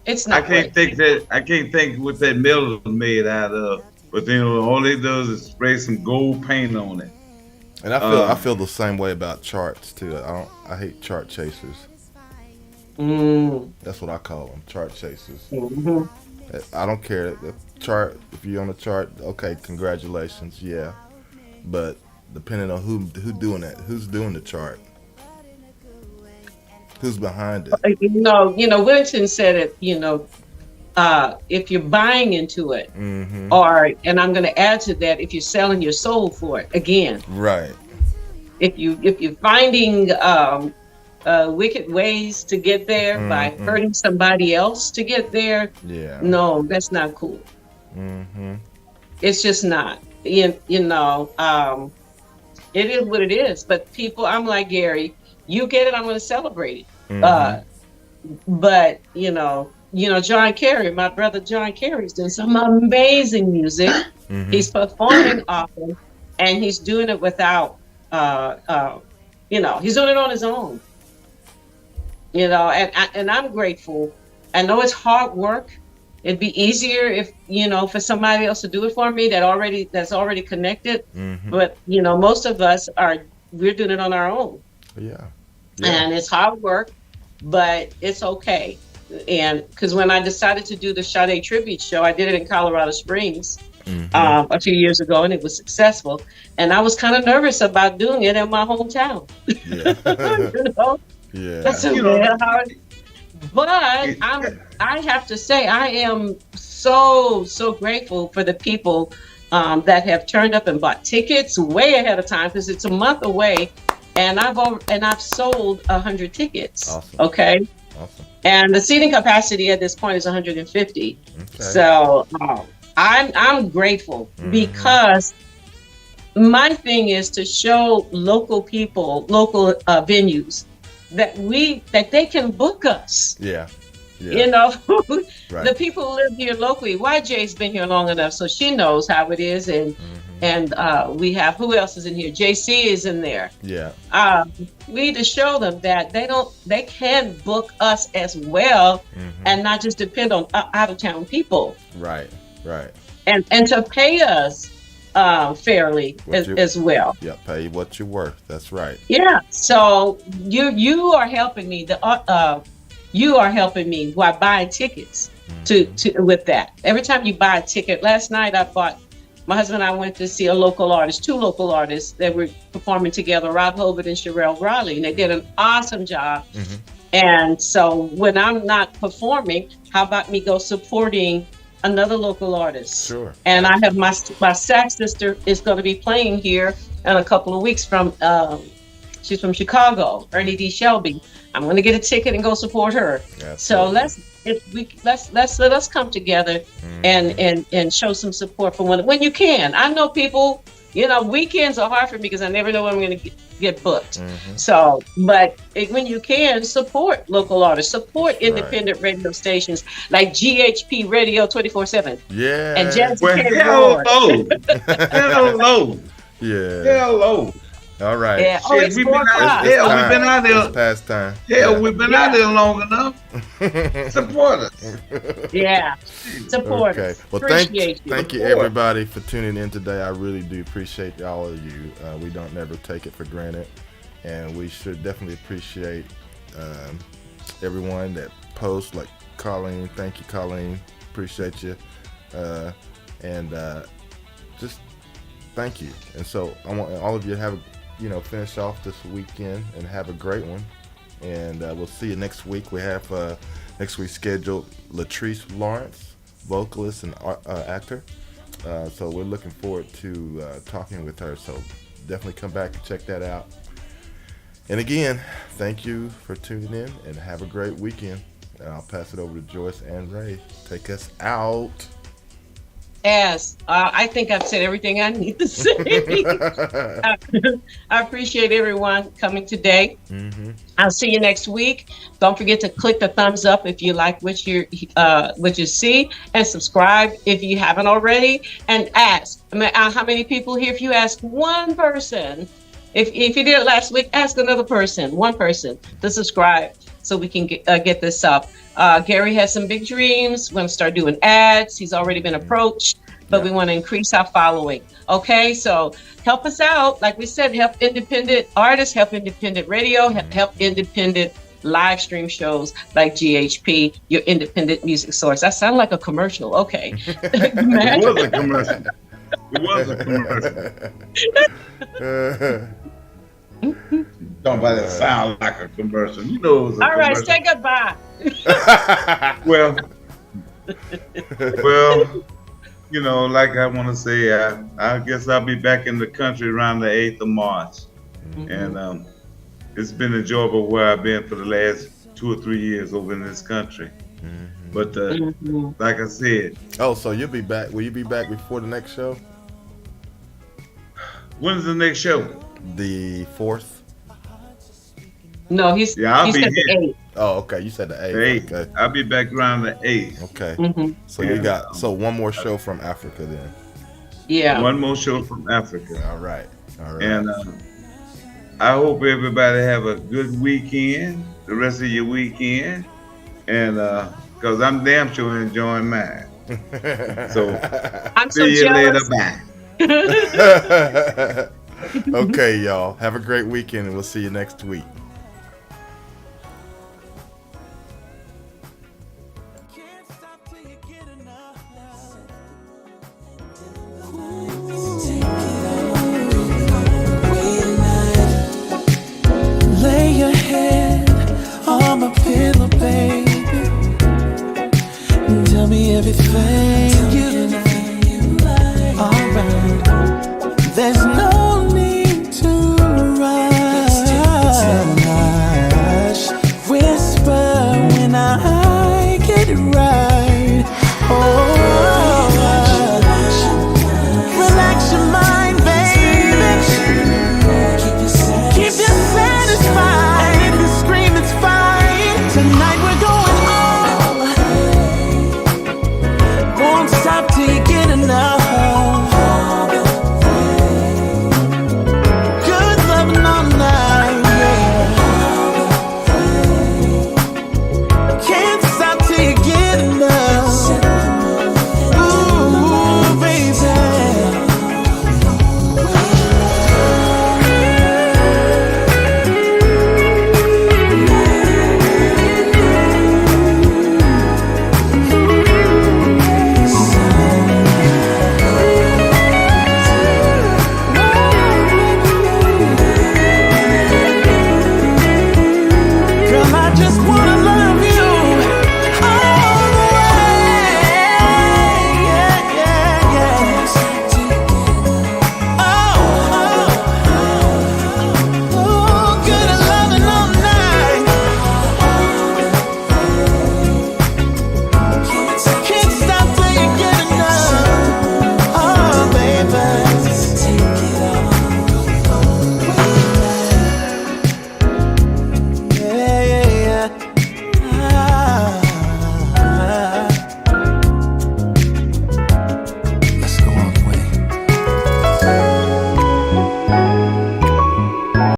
it's not. I can't think that I can't think what that metal is made out of. But then all it does is spray some gold paint on it. and I feel the same way about charts too. I hate chart chasers. That's what I call them, chart chasers. I don't care the chart. If you're on the chart, okay, congratulations, yeah. But depending on who doing that, who's doing the chart, who's behind it. Whittington said it. If you're buying into it, or, and I'm going to add to that, if you're selling your soul for it, again, Right. if you're finding wicked ways to get there by hurting somebody else to get there, Yeah. no, that's not cool. It's just not. It is what it is. But people, I'm like Gary, you get it, I'm going to celebrate it. But John Kerry, my brother John Kerry's doing some amazing music. He's performing often, and he's doing it without, he's doing it on his own. And I'm grateful. I know it's hard work. It'd be easier if, for somebody else to do it for me that's already connected. But, most of us we're doing it on our own. Yeah. And it's hard work, but it's okay. And because when I decided to do the Sade tribute show, I did it in Colorado Springs a few years ago, and it was successful. And I was kind of nervous about doing it in my hometown. Yeah. Yeah. That's hard. But I have to say, I am so grateful for the people that have turned up and bought tickets way ahead of time, because it's a month away, and I've sold 100 tickets. Awesome. Okay. Awesome. And the seating capacity at this point is 150. Okay. So I'm grateful because my thing is to show local people, local venues that they can book us. Yeah. Right. The people who live here locally. YJ's been here long enough, so she knows how it is, and we have, who else is in here? JC is in there. Yeah. We need to show them that they can book us as well, and not just depend on out of town people. Right. And to pay us fairly as well. Yeah, pay what you're worth. That's right. Yeah. So you are helping me. You are helping me while buying tickets to with that. Every time you buy a ticket, last night my husband and I went to see two local artists that were performing together, Rob Hobart and Sherelle Raleigh, and they did an awesome job. And so when I'm not performing, how about me go supporting another local artist? Sure. And I have my sax sister is going to be playing here in a couple of weeks she's from Chicago, Ernie D. Shelby. I'm going to get a ticket and go support her. Absolutely. So let us come together and show some support for when you can. I know people, weekends are hard for me because I never know when I'm going to get booked. So, but when you can, support local artists, support independent radio stations like GHP Radio 24/7. Yeah. And Jazzy Hello. Yeah. Hello. All right. Yeah. Oh, it's we've 4 been o'clock. we've been out there. It's past time. Hell, we've been out there long enough. Support us. Yeah. Support Okay. us. Well, Appreciate thank you everybody for tuning in today. I really do appreciate all of you. We don't never take it for granted, and we should definitely appreciate everyone that posts, like Colleen. Thank you, Colleen. Appreciate you. And just thank you. And so I want all of you to have finish off this weekend and have a great one. And we'll see you next week. We have next week scheduled Latrice Lawrence, vocalist and actor. So we're looking forward to talking with her. So definitely come back and check that out. And again, thank you for tuning in and have a great weekend. And I'll pass it over to Joyce and Ray. Take us out. Yes, I think I've said everything I need to say. I appreciate everyone coming today. I'll see you next week. Don't forget to click the thumbs up if you like what you see, and subscribe if you haven't already. And ask how many people here. If you ask one person If you did it last week, ask another person, one person, to subscribe so we can get this up. Gary has some big dreams. We're going to start doing ads. He's already been approached, but we want to increase our following. Okay, so help us out. Like we said, help independent artists, help independent radio, help independent live stream shows like GHP, your independent music source. That sounded like a commercial. Okay. It was a commercial. It was a commercial. Don't let it sound like a commercial. You know it was a All right, commercial. say goodbye. Well, you know, like I want to say, I guess I'll be back in the country around the 8th of March. And it's been enjoyable where I've been for the last 2 or 3 years over in this country. But like I said. Oh, so you'll be back. Will you be back before the next show? When's the next show? The 4th. No, I'll be said here. the 8th. Oh, okay. You said the 8th. The 8th. Okay. I'll be back around the 8th. Okay. So Yeah. you got one more show from Africa then. Yeah. One more show from Africa. All right. And I hope everybody have a good weekend, the rest of your weekend, and because I'm damn sure enjoying mine. So I'm so see you later. jealous. Bye. Okay, y'all. Have a great weekend, and we'll see you next week.